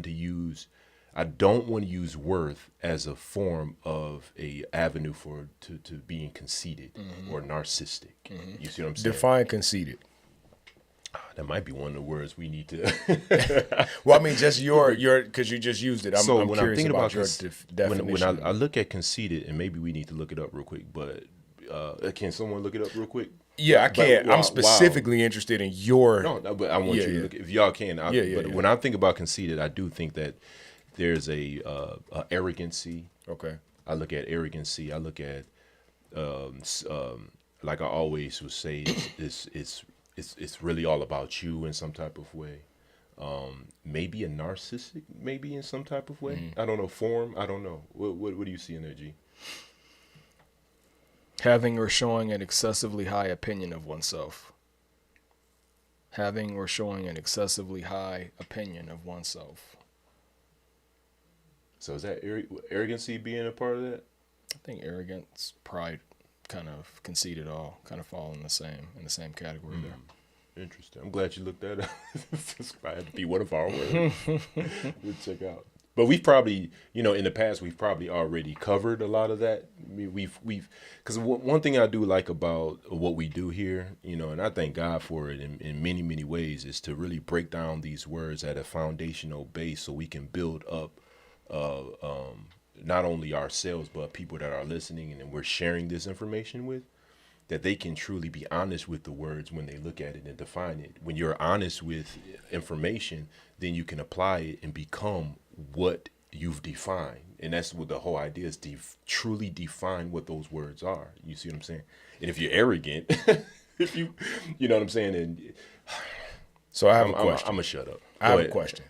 to use, I don't want to use worth as a form of a avenue to being conceited or narcissistic. You see what I'm saying? Define conceited. That might be one of the words we need to. Well, I mean, just your because you just used it. I'm when curious I'm thinking about your definition. when I look at conceited, and maybe we need to look it up real quick, but can someone look it up real quick? Yeah, I can't. I'm specifically interested in your. No, but I want you to look. If y'all can, when I think about conceited, I do think that there's a arrogancy. Okay. I look at arrogancy. I look at like I always would say, it's really all about you in some type of way. Maybe a narcissistic, maybe in some type of way. I don't know, form. I don't know. What do you see in there, G? Having or showing an excessively high opinion of oneself. Having or showing an excessively high opinion of oneself. So is that arrogancy being a part of that? I think arrogance, pride, kind of conceited all kind of fall in the same category there. Interesting. I'm glad you looked that up. This might have to be one of our words. We'll check out. But we've probably, in the past, we've probably already covered a lot of that. I mean, because one thing I do like about what we do here, and I thank God for it in many, many ways, is to really break down these words at a foundational base so we can build up not only ourselves, but people that are listening and we're sharing this information with, that they can truly be honest with the words when they look at it and define it. When you're honest with information, then you can apply it and become what you've defined. And that's what the whole idea is, truly define what those words are. You see what I'm saying? And if you're arrogant, if you know what I'm saying? And so I have a question. I'm going to shut up. I have a question.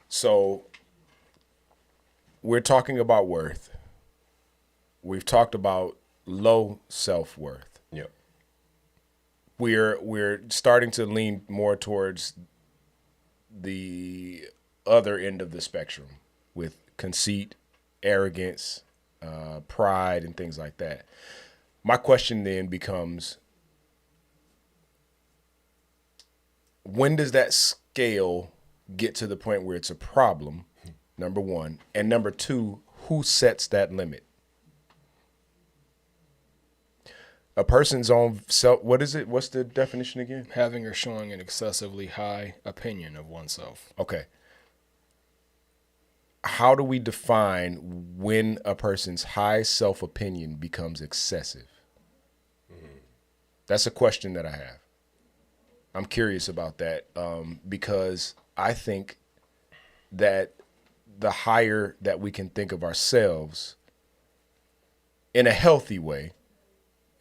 So we're talking about worth. We've talked about low self-worth. Yep. We're starting to lean more towards the other end of the spectrum with conceit, arrogance, pride, and things like that. My question then becomes, when does that scale get to the point where it's a problem, number one? And number two, who sets that limit? A person's own self, what is it? What's the definition again? Having or showing an excessively high opinion of oneself. Okay. How do we define when a person's high self-opinion becomes excessive? That's a question that I have. I'm curious about that because I think that the higher that we can think of ourselves in a healthy way,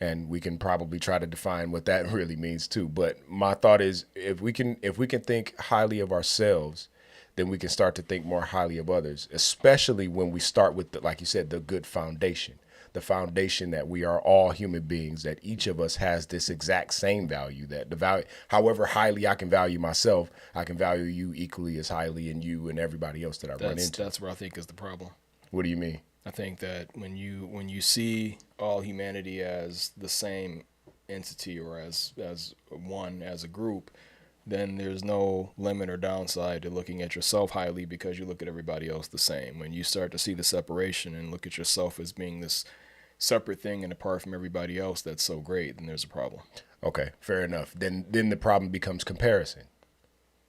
and we can probably try to define what that really means too. But my thought is, if we can think highly of ourselves, then we can start to think more highly of others, especially when we start with, like you said, the good foundation. the foundation that we are all human beings, that each of us has this exact same value, that the value, however highly I can value myself, I can value you equally as highly, and you and everybody else that I run into. That's where I think is the problem. What do you mean? I think that when you see all humanity as the same entity, or as one, as a group, then there's no limit or downside to looking at yourself highly, because you look at everybody else the same. When you start to see the separation and look at yourself as being this separate thing and apart from everybody else that's so great, then there's a problem. Okay, fair enough. Then the problem becomes comparison.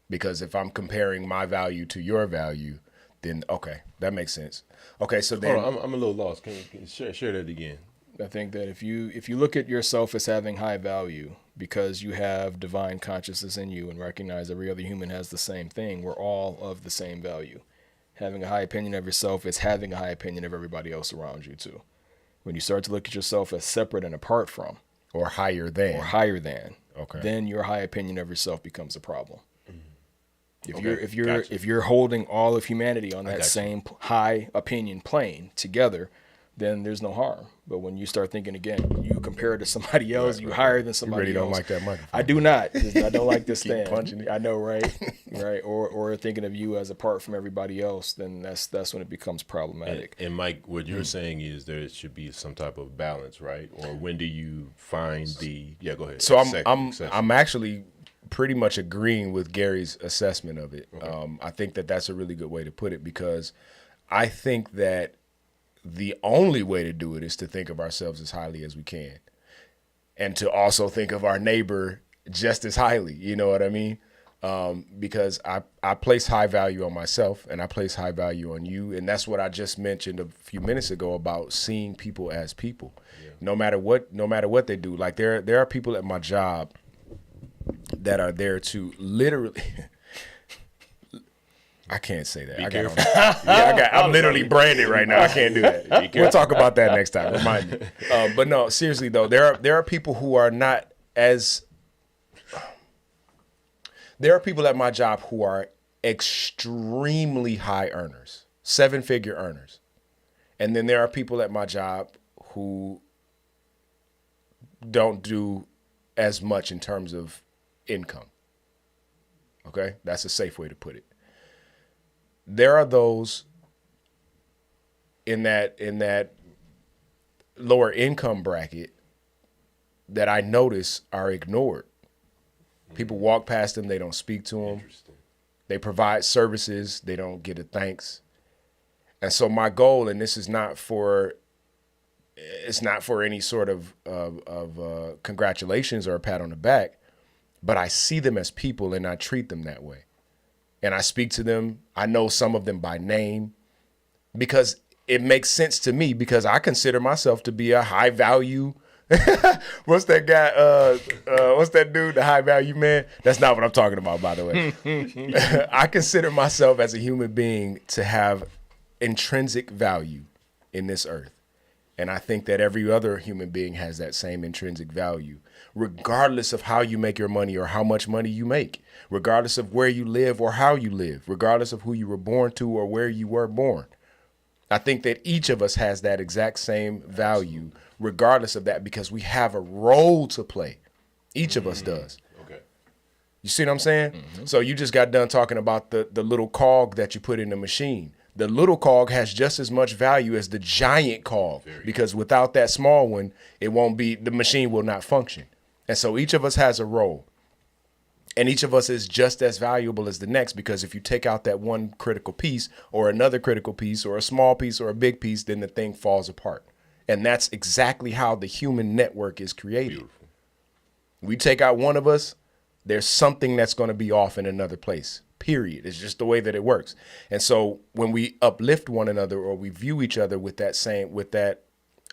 Because if I'm comparing my value to your value, then okay, that makes sense. Okay, so then Hold on, I'm a little lost. Can you share that again? I think that if you look at yourself as having high value because you have divine consciousness in you and recognize every other human has the same thing, we're all of the same value. Having a high opinion of yourself is having a high opinion of everybody else around you too. When you start to look at yourself as separate and apart from, or higher than, okay, then your high opinion of yourself becomes a problem. If Gotcha. if you're holding all of humanity on that same high opinion plane together, then there's no harm. But when you start thinking again, you compare to somebody else, you higher than somebody you really else. don't like that microphone. I do not. I don't like this Keep stand. punching it. I know, right? Right. Or thinking of you as apart from everybody else, then that's when it becomes problematic. And Mike, what you're saying is there should be some type of balance, right? Or when do you find the? Yeah, go ahead. So I'm actually pretty much agreeing with Gary's assessment of it. Okay. I think that's a really good way to put it, because I think that the only way to do it is to think of ourselves as highly as we can, and to also think of our neighbor just as highly. You know what I mean? Because I place high value on myself, and I place high value on you, and that's what I just mentioned a few minutes ago about seeing people as people. Yeah. No matter what they do. Like there are people at my job that are there to literally. I can't say that. I'm literally branded right now. I can't do that. We'll talk about that next time. Remind me. But no, seriously though, there are people who are not as. There are people at my job who are extremely high earners, 7-figure earners, and then there are people at my job who don't do as much in terms of income. Okay, that's a safe way to put it. There are those in that lower income bracket that I notice are ignored. People walk past them, they don't speak to them. They provide services, they don't get a thanks. And so my goal, and this is not for any sort of congratulations or a pat on the back, but I see them as people and I treat them that way. And I speak to them. I know some of them by name because it makes sense to me, because I consider myself to be a high value. What's that guy? What's that dude? The high value man? That's not what I'm talking about, by the way. I consider myself as a human being to have intrinsic value in this earth. And I think that every other human being has that same intrinsic value, regardless of how you make your money or how much money you make, regardless of where you live or how you live, regardless of who you were born to or where you were born. I think that each of us has that exact same value, regardless of that, because we have a role to play. Each of us does. Okay. You see what I'm saying? Mm-hmm. So you just got done talking about the little cog that you put in the machine. The little cog has just as much value as the giant cog, because without that small one, the machine will not function. And so each of us has a role, and each of us is just as valuable as the next, because if you take out that one critical piece or another critical piece or a small piece or a big piece, then the thing falls apart. And that's exactly how the human network is created. Beautiful. We take out one of us, there's something that's going to be off in another place. Period. It's just the way that it works. And so when we uplift one another, or we view each other with that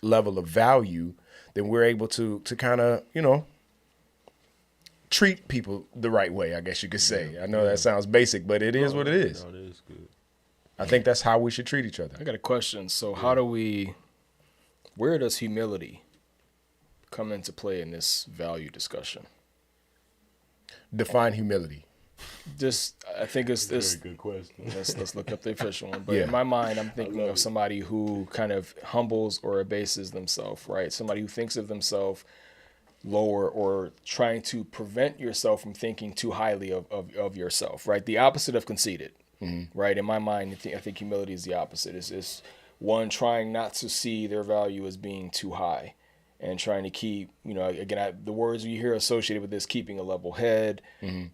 level of value, then we're able to kind of, treat people the right way, I guess you could say. I know that sounds basic, but it is what it is. No, it is good. I think that's how we should treat each other. I got a question. So where does humility come into play in this value discussion? Define humility. Just, I think it's Very good question. let's look up the official one. But Yeah. in my mind, I'm thinking of somebody who kind of humbles or abases themselves, right? Somebody who thinks of themselves lower or trying to prevent yourself from thinking too highly of yourself, right? The opposite of conceited, right? In my mind, I think humility is the opposite. It's one trying not to see their value as being too high and trying to keep, again, the words you hear associated with this, keeping a level head,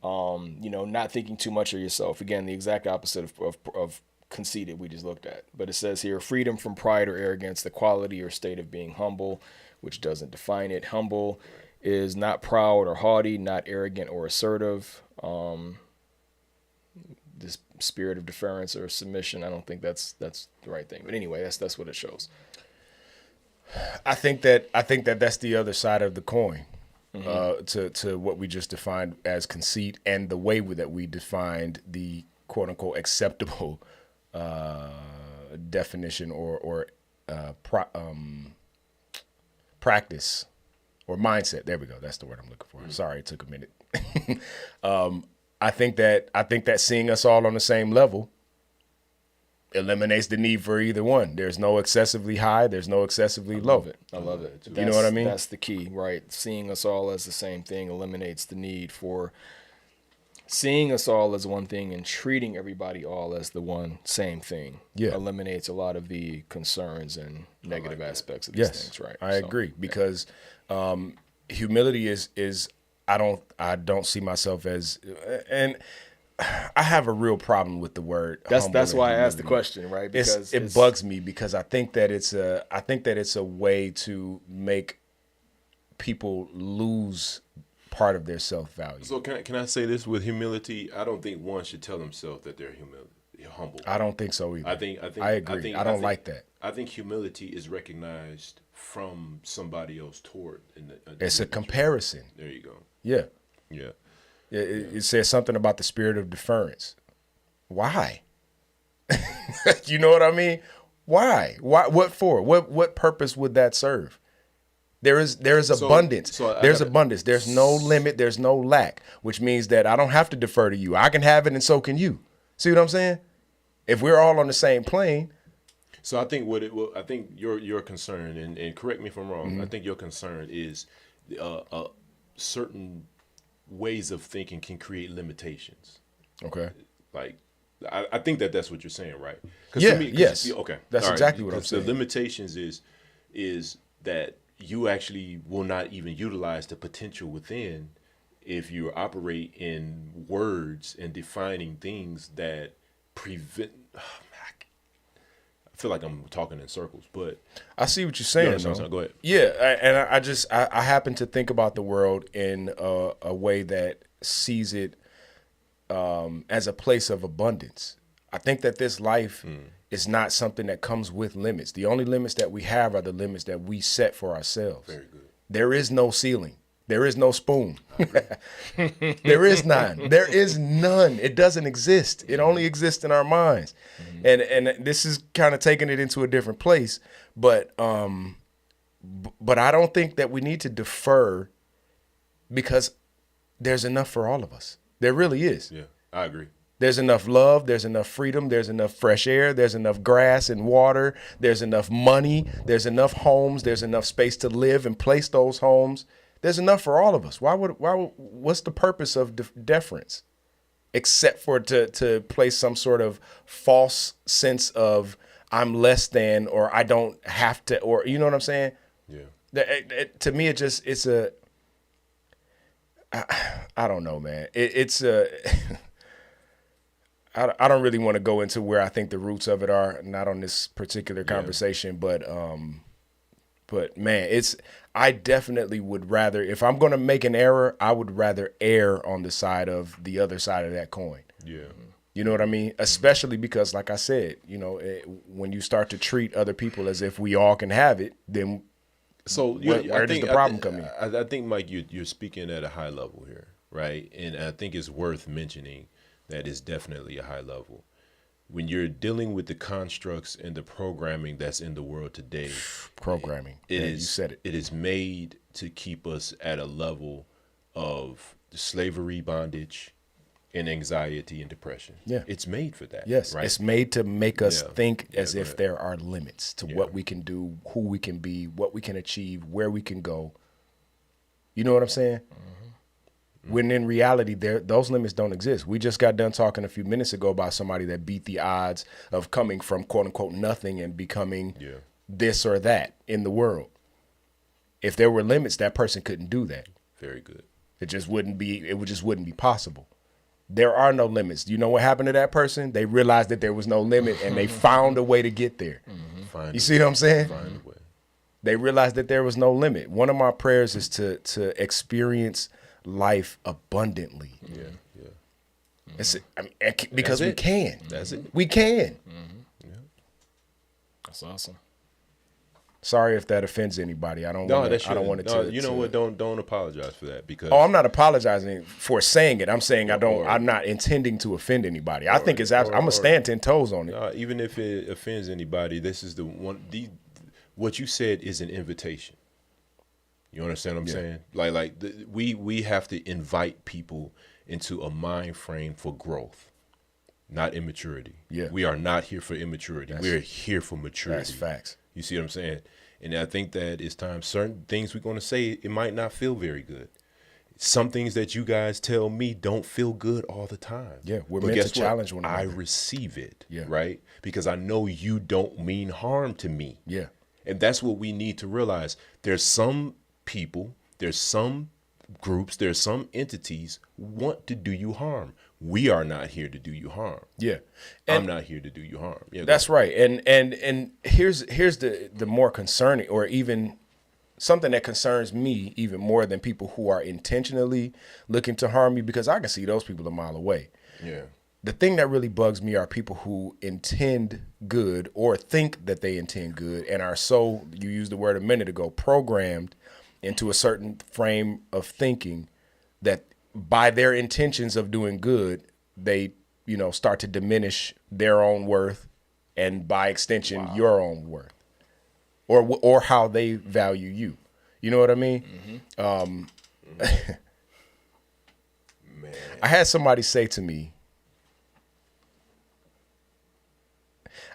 not thinking too much of yourself. Again, the exact opposite of conceited we just looked at. But it says here, freedom from pride or arrogance, the quality or state of being humble, which doesn't define it. Humble is not proud or haughty, not arrogant or assertive. This spirit of deference or submission, I don't think that's the right thing. But anyway, that's what it shows. I think that that's the other side of the coin, to what we just defined as conceit, and the way that we defined the quote unquote acceptable definition or practice or mindset. There we go. That's the word I'm looking for. Sorry, it took a minute. I think that seeing us all on the same level eliminates the need for either one. There's no excessively high. There's no excessively low. I love it. You know what I mean? That's the key, right? Seeing us all as the same thing eliminates the need for seeing us all as one thing and treating everybody all as the one same thing. Yeah. Eliminates a lot of the concerns and negative aspects of these things, right? I agree, because humility is I don't see myself as, and I have a real problem with the word. That's why I asked the question, right? Because it bugs me, because I think that it's a way to make people lose part of their self-value. So can I say this with humility? I don't think one should tell themselves that they're humble. I don't think so either. I agree. I don't like that. I think humility is recognized from somebody else toward. It's a comparison. There you go. Yeah. Yeah. It says something about the spirit of deference. Why? You know what I mean? Why? What for? What purpose would that serve? There is abundance. There's abundance. There's no limit. There's no lack, which means that I don't have to defer to you. I can have it, and so can you. See what I'm saying? If we're all on the same plane. So I think I think your concern, and correct me if I'm wrong, I think your concern is certain ways of thinking can create limitations. Okay. Like, I think that's what you're saying, right? Yes. Okay. That's exactly what I'm saying. The limitations is that you actually will not even utilize the potential within if you operate in words and defining things that prevent. I feel like I'm talking in circles, but I see what you're saying. Go ahead. Yeah, and I happen to think about the world in a way that sees it as a place of abundance. I think that this life is not something that comes with limits. The only limits that we have are the limits that we set for ourselves. Very good. There is no ceiling. There is no spoon. There is none. There is none. It doesn't exist. It only exists in our minds. And this is kind of taking it into a different place. But I don't think that we need to defer, because there's enough for all of us. There really is. Yeah, I agree. There's enough love. There's enough freedom. There's enough fresh air. There's enough grass and water. There's enough money. There's enough homes. There's enough space to live and place those homes. There's enough for all of us. What's the purpose of deference, except for to place some sort of false sense of I'm less than, or I don't have to, or you know what I'm saying? Yeah. To me, I don't know, man. I don't really want to go into where I think the roots of it are, not on this particular conversation, but man, I definitely would rather, if I'm going to make an error, I would rather err on the side of the other side of that coin. Yeah. You know what I mean? Especially because, like I said, when you start to treat other people as if we all can have it, then where does the problem come in? I think, Mike, you're speaking at a high level here, right? And I think it's worth mentioning that it's definitely a high level. When you're dealing with the constructs and the programming that's in the world today, you said it. It is made to keep us at a level of slavery, bondage, and anxiety and depression. Yeah. It's made for that. Yes, right? it's made to make us Yeah. think Yeah, as go if ahead. there are limits to what we can do, who we can be, what we can achieve, where we can go. You know what I'm saying? When in reality, those limits don't exist. We just got done talking a few minutes ago about somebody that beat the odds of coming from quote unquote nothing and becoming this or that in the world. If there were limits, that person couldn't do that. Very good. It just wouldn't be. It just wouldn't be possible. There are no limits. You know what happened to that person? They realized that there was no limit, and they found a way to get there. You see what I'm saying? Find a way. They realized that there was no limit. One of my prayers is to experience life abundantly. Yeah. Because we it. can. That's it. We can. That's awesome. Sorry if that offends anybody. I don't want it to. You know what? Don't apologize for that because. Oh, I'm not apologizing for saying it. I'm saying I'm not intending to offend anybody. I think I'm gonna stand 10 toes on it. Even if it offends anybody, this is the one. What you said is an invitation. You understand what I'm saying? We have to invite people into a mind frame for growth, not immaturity. Yeah. We are not here for immaturity. We're here for maturity. That's facts. You see what I'm saying? And I think that it's time certain things we're going to say, it might not feel very good. Some things that you guys tell me don't feel good all the time. Yeah, we're But meant guess to what? challenge one another. I receive it, Yeah. right? Because I know you don't mean harm to me. Yeah. And that's what we need to realize. There's some people, there's some groups, there's some entities want to do you harm. We are not here to do you harm. Yeah. I'm not here to do you harm. Yeah, That's right. And here's the more concerning, or even something that concerns me even more than people who are intentionally looking to harm me, because I can see those people a mile away. Yeah. The thing that really bugs me are people who intend good or think that they intend good and are so, you used the word a minute ago, programmed into a certain frame of thinking that by their intentions of doing good, they, start to diminish their own worth and by extension, your own worth or how they value you. You know what I mean? Man. I had somebody say to me,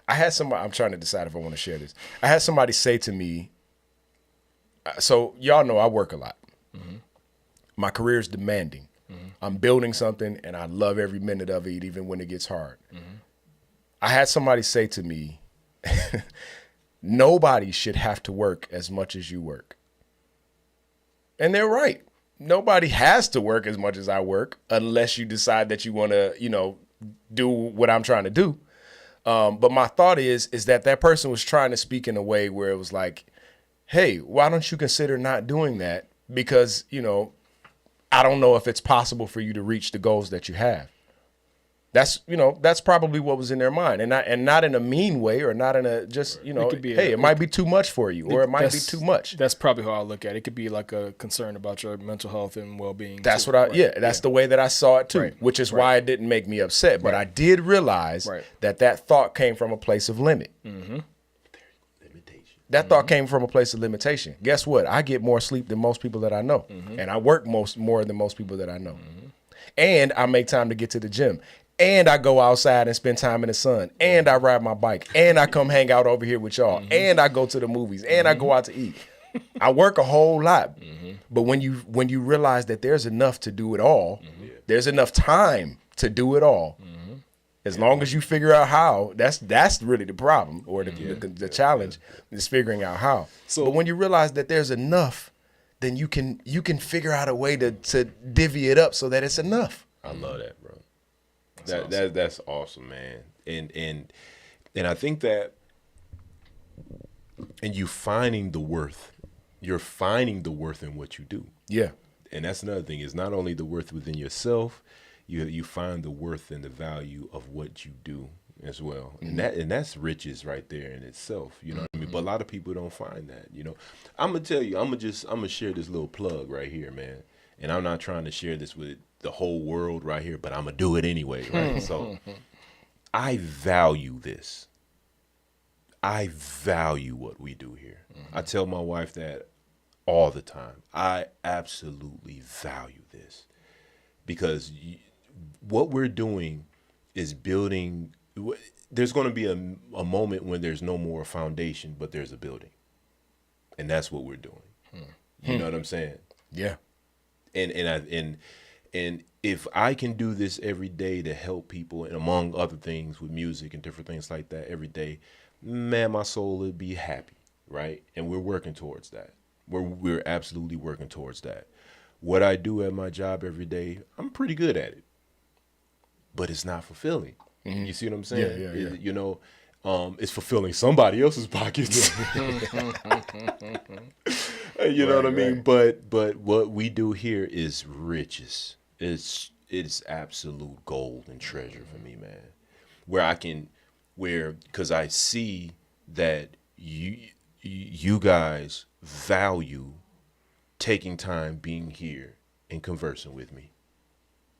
I'm trying to decide if I want to share this. I had somebody say to me, so y'all know I work a lot. My career is demanding. I'm building something and I love every minute of it, even when it gets hard. I had somebody say to me, nobody should have to work as much as you work. And they're right. Nobody has to work as much as I work unless you decide that you want to, do what I'm trying to do. But my thought is that person was trying to speak in a way where it was like, hey, why don't you consider not doing that? Because, I don't know if it's possible for you to reach the goals that you have. That's probably what was in their mind, and not in a mean way, or not in a just, it might be too much for you, or it might be too much. That's probably how I look at it. It could be like a concern about your mental health and well-being. That's too. what that's the way that I saw it too, Right. which is why it didn't make me upset. But I did realize that thought came from a place of limit. That thought came from a place of limitation. Guess what? I get more sleep than most people that I know, and I work more than most people that I know, and I make time to get to the gym. And I go outside and spend time in the sun. And I ride my bike. And I come hang out over here with y'all. And I go to the movies. And I go out to eat. I work a whole lot. But when you realize that there's enough to do it all, there's enough time to do it all. As long as you figure out how, that's really the problem, or the challenge is figuring out how. But when you realize that there's enough, then you can figure out a way to divvy it up so that it's enough. I love that, bro. That's awesome, man. And I think that, and you're finding the worth in what you do. Yeah. And that's another thing, is not only the worth within yourself, you find the worth and the value of what you do as well. And that's riches right there in itself. You know what I mean? But a lot of people don't find that, I'm gonna tell you, I'm gonna share this little plug right here, man. And I'm not trying to share this with the whole world right here, but I'm gonna do it anyway, right? So I value this. I value what we do here. I tell my wife that all the time. I absolutely value this, because what we're doing is building. There's going to be a moment when there's no more foundation, but there's a building, and that's what we're doing. You know what I'm saying? Yeah. And if I can do this every day to help people, and among other things with music and different things like that every day, man, my soul would be happy, right? And we're working towards that. We're absolutely working towards that. What I do at my job every day, I'm pretty good at it, but it's not fulfilling. You see what I'm saying? Yeah. You know, it's fulfilling somebody else's pockets. You know what I mean? Right. But what we do here is riches. It's absolute gold and treasure for me, man. Because I see that you guys value taking time being here and conversing with me.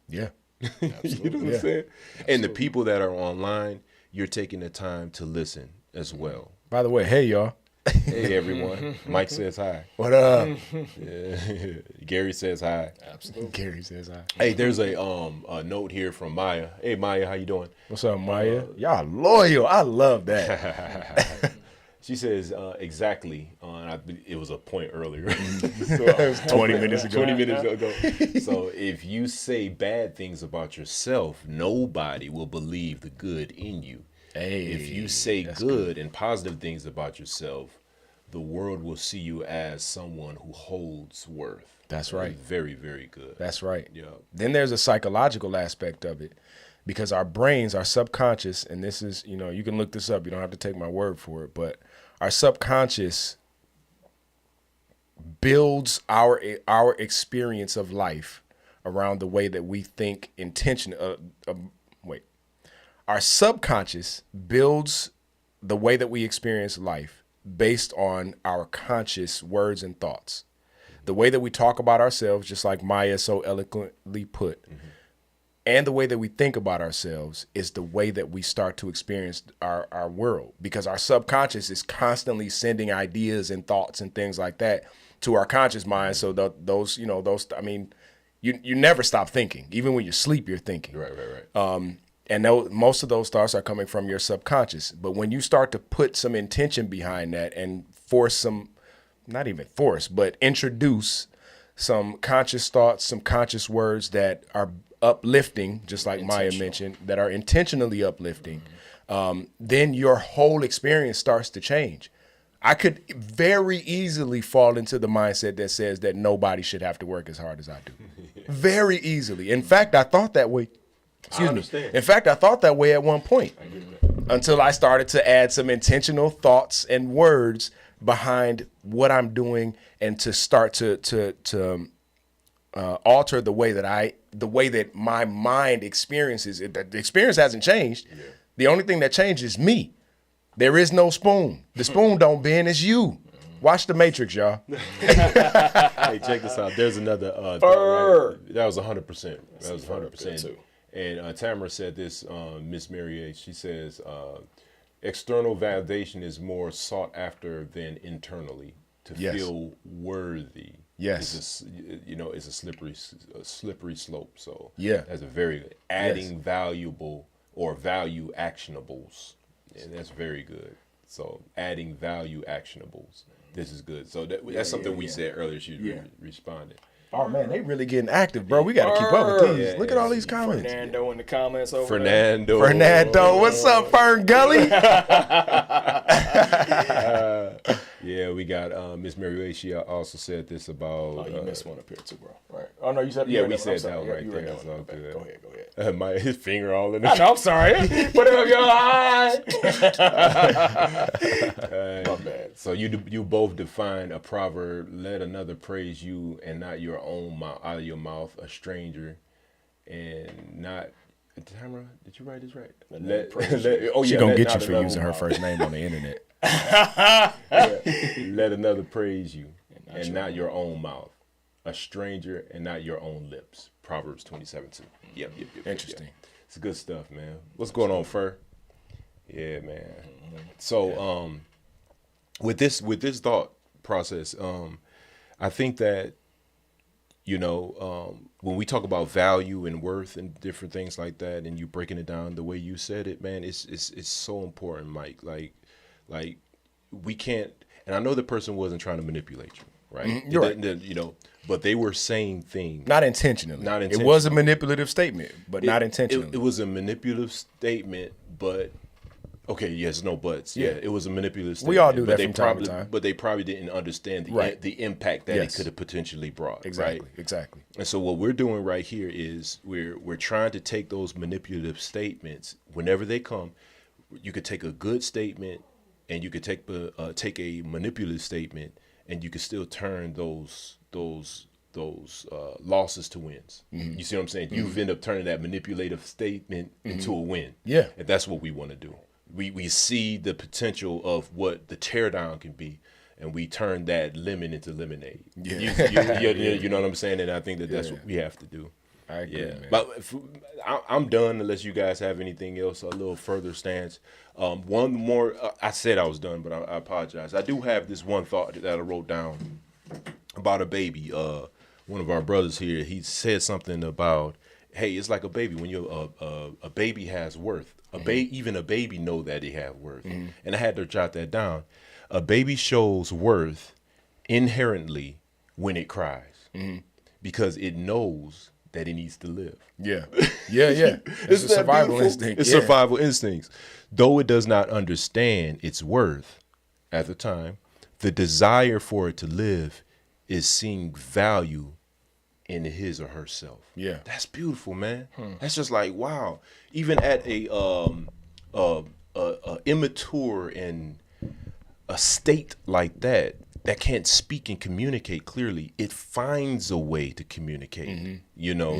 Yeah. You know what I'm saying? And the people that are online, you're taking the time to listen as well. By the way, hey y'all. Hey everyone. Mike says hi. What up? Yeah. Gary says hi. Absolutely. Gary says hi. Hey, there's a note here from Maya. Hey Maya, how you doing? What's up, Maya? Y'all loyal. I love that. She says exactly. It was a point earlier. So, it was 20 minutes ago. 20 minutes ago. So if you say bad things about yourself, nobody will believe the good in you. Hey, if you say good and positive things about yourself, the world will see you as someone who holds worth. That's right. Very, very good. That's right. Yeah. Then there's a psychological aspect of it, because our brains, our subconscious, and this is, you can look this up. You don't have to take my word for it, but our subconscious builds our experience of life around the way that we think Our subconscious builds the way that we experience life based on our conscious words and thoughts. The way that we talk about ourselves, just like Maya so eloquently put, and the way that we think about ourselves is the way that we start to experience our world, because our subconscious is constantly sending ideas and thoughts and things like that to our conscious mind. So you never stop thinking. Even when you sleep, you're thinking. Right. And most of those thoughts are coming from your subconscious. But when you start to put some intention behind that and introduce some conscious thoughts, some conscious words that are uplifting, just like Maya mentioned, that are intentionally uplifting, then your whole experience starts to change. I could very easily fall into the mindset that says that nobody should have to work as hard as I do. Very easily. In fact, I thought that way. In fact, I thought that way at one point until I started to add some intentional thoughts and words behind what I'm doing, and to start to alter the way that my mind experiences it. The experience hasn't changed. Yeah. The only thing that changed is me. There is no spoon. The spoon don't bend. It's you. Watch The Matrix, y'all. Hey, check this out. There's another thought, right? That was 100%. That was 100%. And Tamara said this, Miss Mary H. She says, external validation is more sought after than internally to feel worthy. Yes. It's a slippery slope. So that's a very adding valuable or value actionables. And that's very good. So adding value actionables. This is good. So that's something we said earlier. She responded. Oh man, they really getting active, bro. We got to keep up with these. Look at all these comments. Fernando in the comments over Fernando, what's up, Fern Gully? Yeah, we got Miss Mary Ray. She also said this about. Oh, you missed one up here too, bro. Right. Oh no, you said. Yeah, we said that one right there. That's all good. Go ahead. His finger all in it. I know. I'm sorry. Put it up your eye. My bad. So you both define a proverb: "Let another praise you, and not your own mouth, out of your mouth, a stranger, and not." Tamara, did you write this right? She gonna get you for using her first name on the internet. Let another praise you, and not your own mouth, a stranger, and not your own lips. Proverbs 27:2. Yep. Interesting. It's good stuff, man. What's going on, Fur? Yeah, man. So, with this thought process, I think that when we talk about value and worth and different things like that, and you breaking it down the way you said it, man, it's so important, Mike. Like we can't. And I know the person wasn't trying to manipulate you, right? You're right. You know, but they were saying things. Not intentionally. Not It intentionally. was a manipulative statement, but not intentionally. It was a manipulative statement, but okay, yes, no buts. Yeah, it was a manipulative statement. We all do but that they from time to probably, time. But they probably didn't understand the impact that it could have potentially brought. Exactly. Right? Exactly. And so what we're doing right here is we're trying to take those manipulative statements whenever they come. You could take a good statement, and you could take a manipulative statement, and you could still turn those losses to wins. Mm-hmm. You see what I'm saying? You've ended up turning that manipulative statement into a win. Yeah. And that's what we want to do. We see the potential of what the teardown can be, and we turn that lemon into lemonade. Yeah. You know what I'm saying? And I think that's what we have to do. I agree, man. But I'm done unless you guys have anything else, a little further stance. One more, I said I was done, but I apologize. I do have this one thought that I wrote down about a baby. One of our brothers here, he said something about, hey, it's like a baby. When a baby has worth, even a baby know that they have worth. And I had to jot that down. A baby shows worth inherently when it cries because it knows that it needs to live. Yeah. It's a survival instinct. It's survival instincts. Though it does not understand its worth at the time, the desire for it to live is seeing value in his or herself. Yeah. That's beautiful, man. That's just like, wow. Even at a immature and a state like that can't speak and communicate clearly, it finds a way to communicate,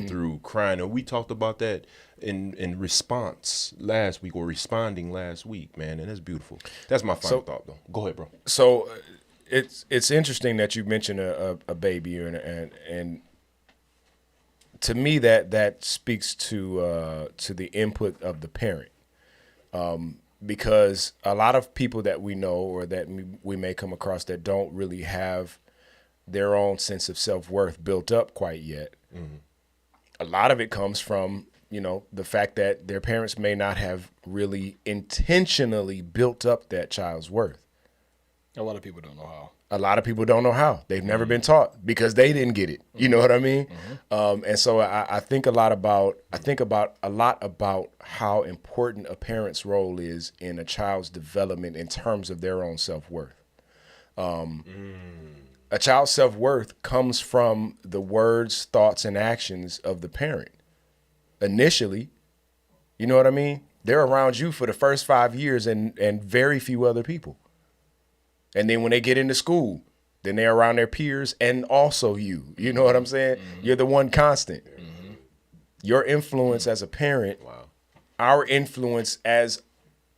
through crying. And we talked about that in response last week, or responding last week, man. And that's beautiful. That's my final thought, though. Go ahead, bro. So it's interesting that you mentioned a baby, and to me that speaks to the input of the parent. Because a lot of people that we know or that we may come across that don't really have their own sense of self-worth built up quite yet. A lot of it comes from, the fact that their parents may not have really intentionally built up that child's worth. A lot of people don't know how. A lot of people don't know how. They've never been taught because they didn't get it. You know what I mean? And so I think a lot about how important a parent's role is in a child's development in terms of their own self-worth. A child's self-worth comes from the words, thoughts, and actions of the parent. Initially, you know what I mean? They're around you for the first 5 years and very few other people. And then when they get into school, then they're around their peers and also you. You know what I'm saying? You're the one constant. Your influence as a parent, our influence as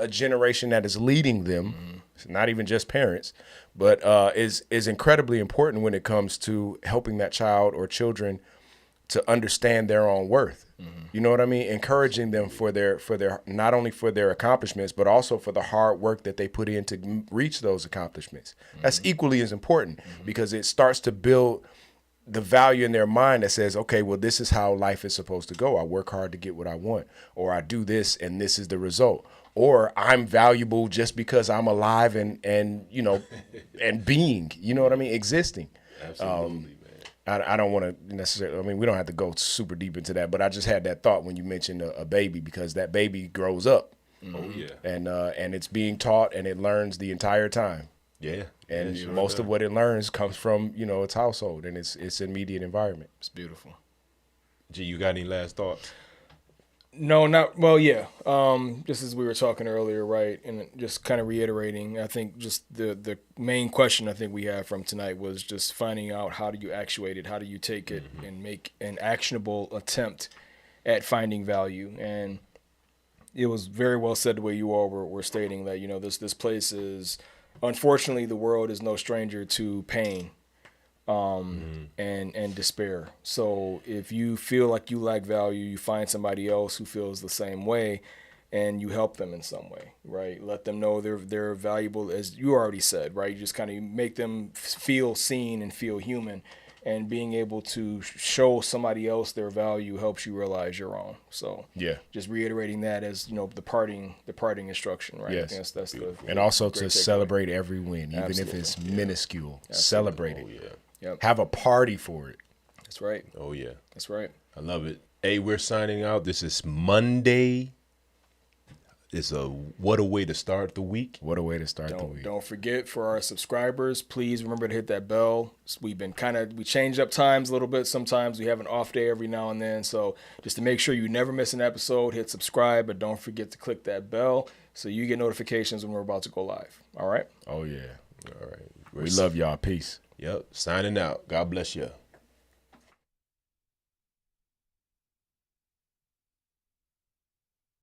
a generation that is leading them, not even just parents, but is incredibly important when it comes to helping that child or children to understand their own worth. You know what I mean? Encouraging them for their not only for their accomplishments, but also for the hard work that they put in to reach those accomplishments. That's equally as important because it starts to build the value in their mind that says, okay, well, this is how life is supposed to go. I work hard to get what I want, or I do this and this is the result. Or I'm valuable just because I'm alive and being, you know what I mean? Existing. Absolutely. I don't want to necessarily, we don't have to go super deep into that, but I just had that thought when you mentioned a baby, because that baby grows up. Oh, yeah. And it's being taught and it learns the entire time. Yeah. And most of what it learns comes from, its household and its immediate environment. It's beautiful. G, you got any last thoughts? No, not well. Yeah. Just as we were talking earlier, right, and just kind of reiterating. I think just the main question I think we had from tonight was just finding out, how do you actuate it? How do you take it and make an actionable attempt at finding value? And it was very well said the way you all were stating that this place is, unfortunately, the world is no stranger to pain. And despair. So if you feel like you lack value, you find somebody else who feels the same way and you help them in some way, right? Let them know they're valuable, as you already said, right? You just kind of make them feel seen and feel human, and being able to show somebody else their value helps you realize your own. So Yeah. just reiterating that as, you know, the parting instruction, right? Yes. I think that's the And also great to takeaway. celebrate every win, even if Absolutely. it's minuscule. Celebrate it. Oh yeah. Yep. Have a party for it. That's right. Oh yeah. That's right. I love it. Hey, we're signing out. This is Monday. What a way to start the week. What a way to start the week. Don't forget, for our subscribers, please remember to hit that bell. We changed up times a little bit. Sometimes we have an off day every now and then. So just to make sure you never miss an episode, hit subscribe, but don't forget to click that bell so you get notifications when we're about to go live. All right? Oh, yeah. All right. We love y'all. Peace. Yep. Signing out. God bless you.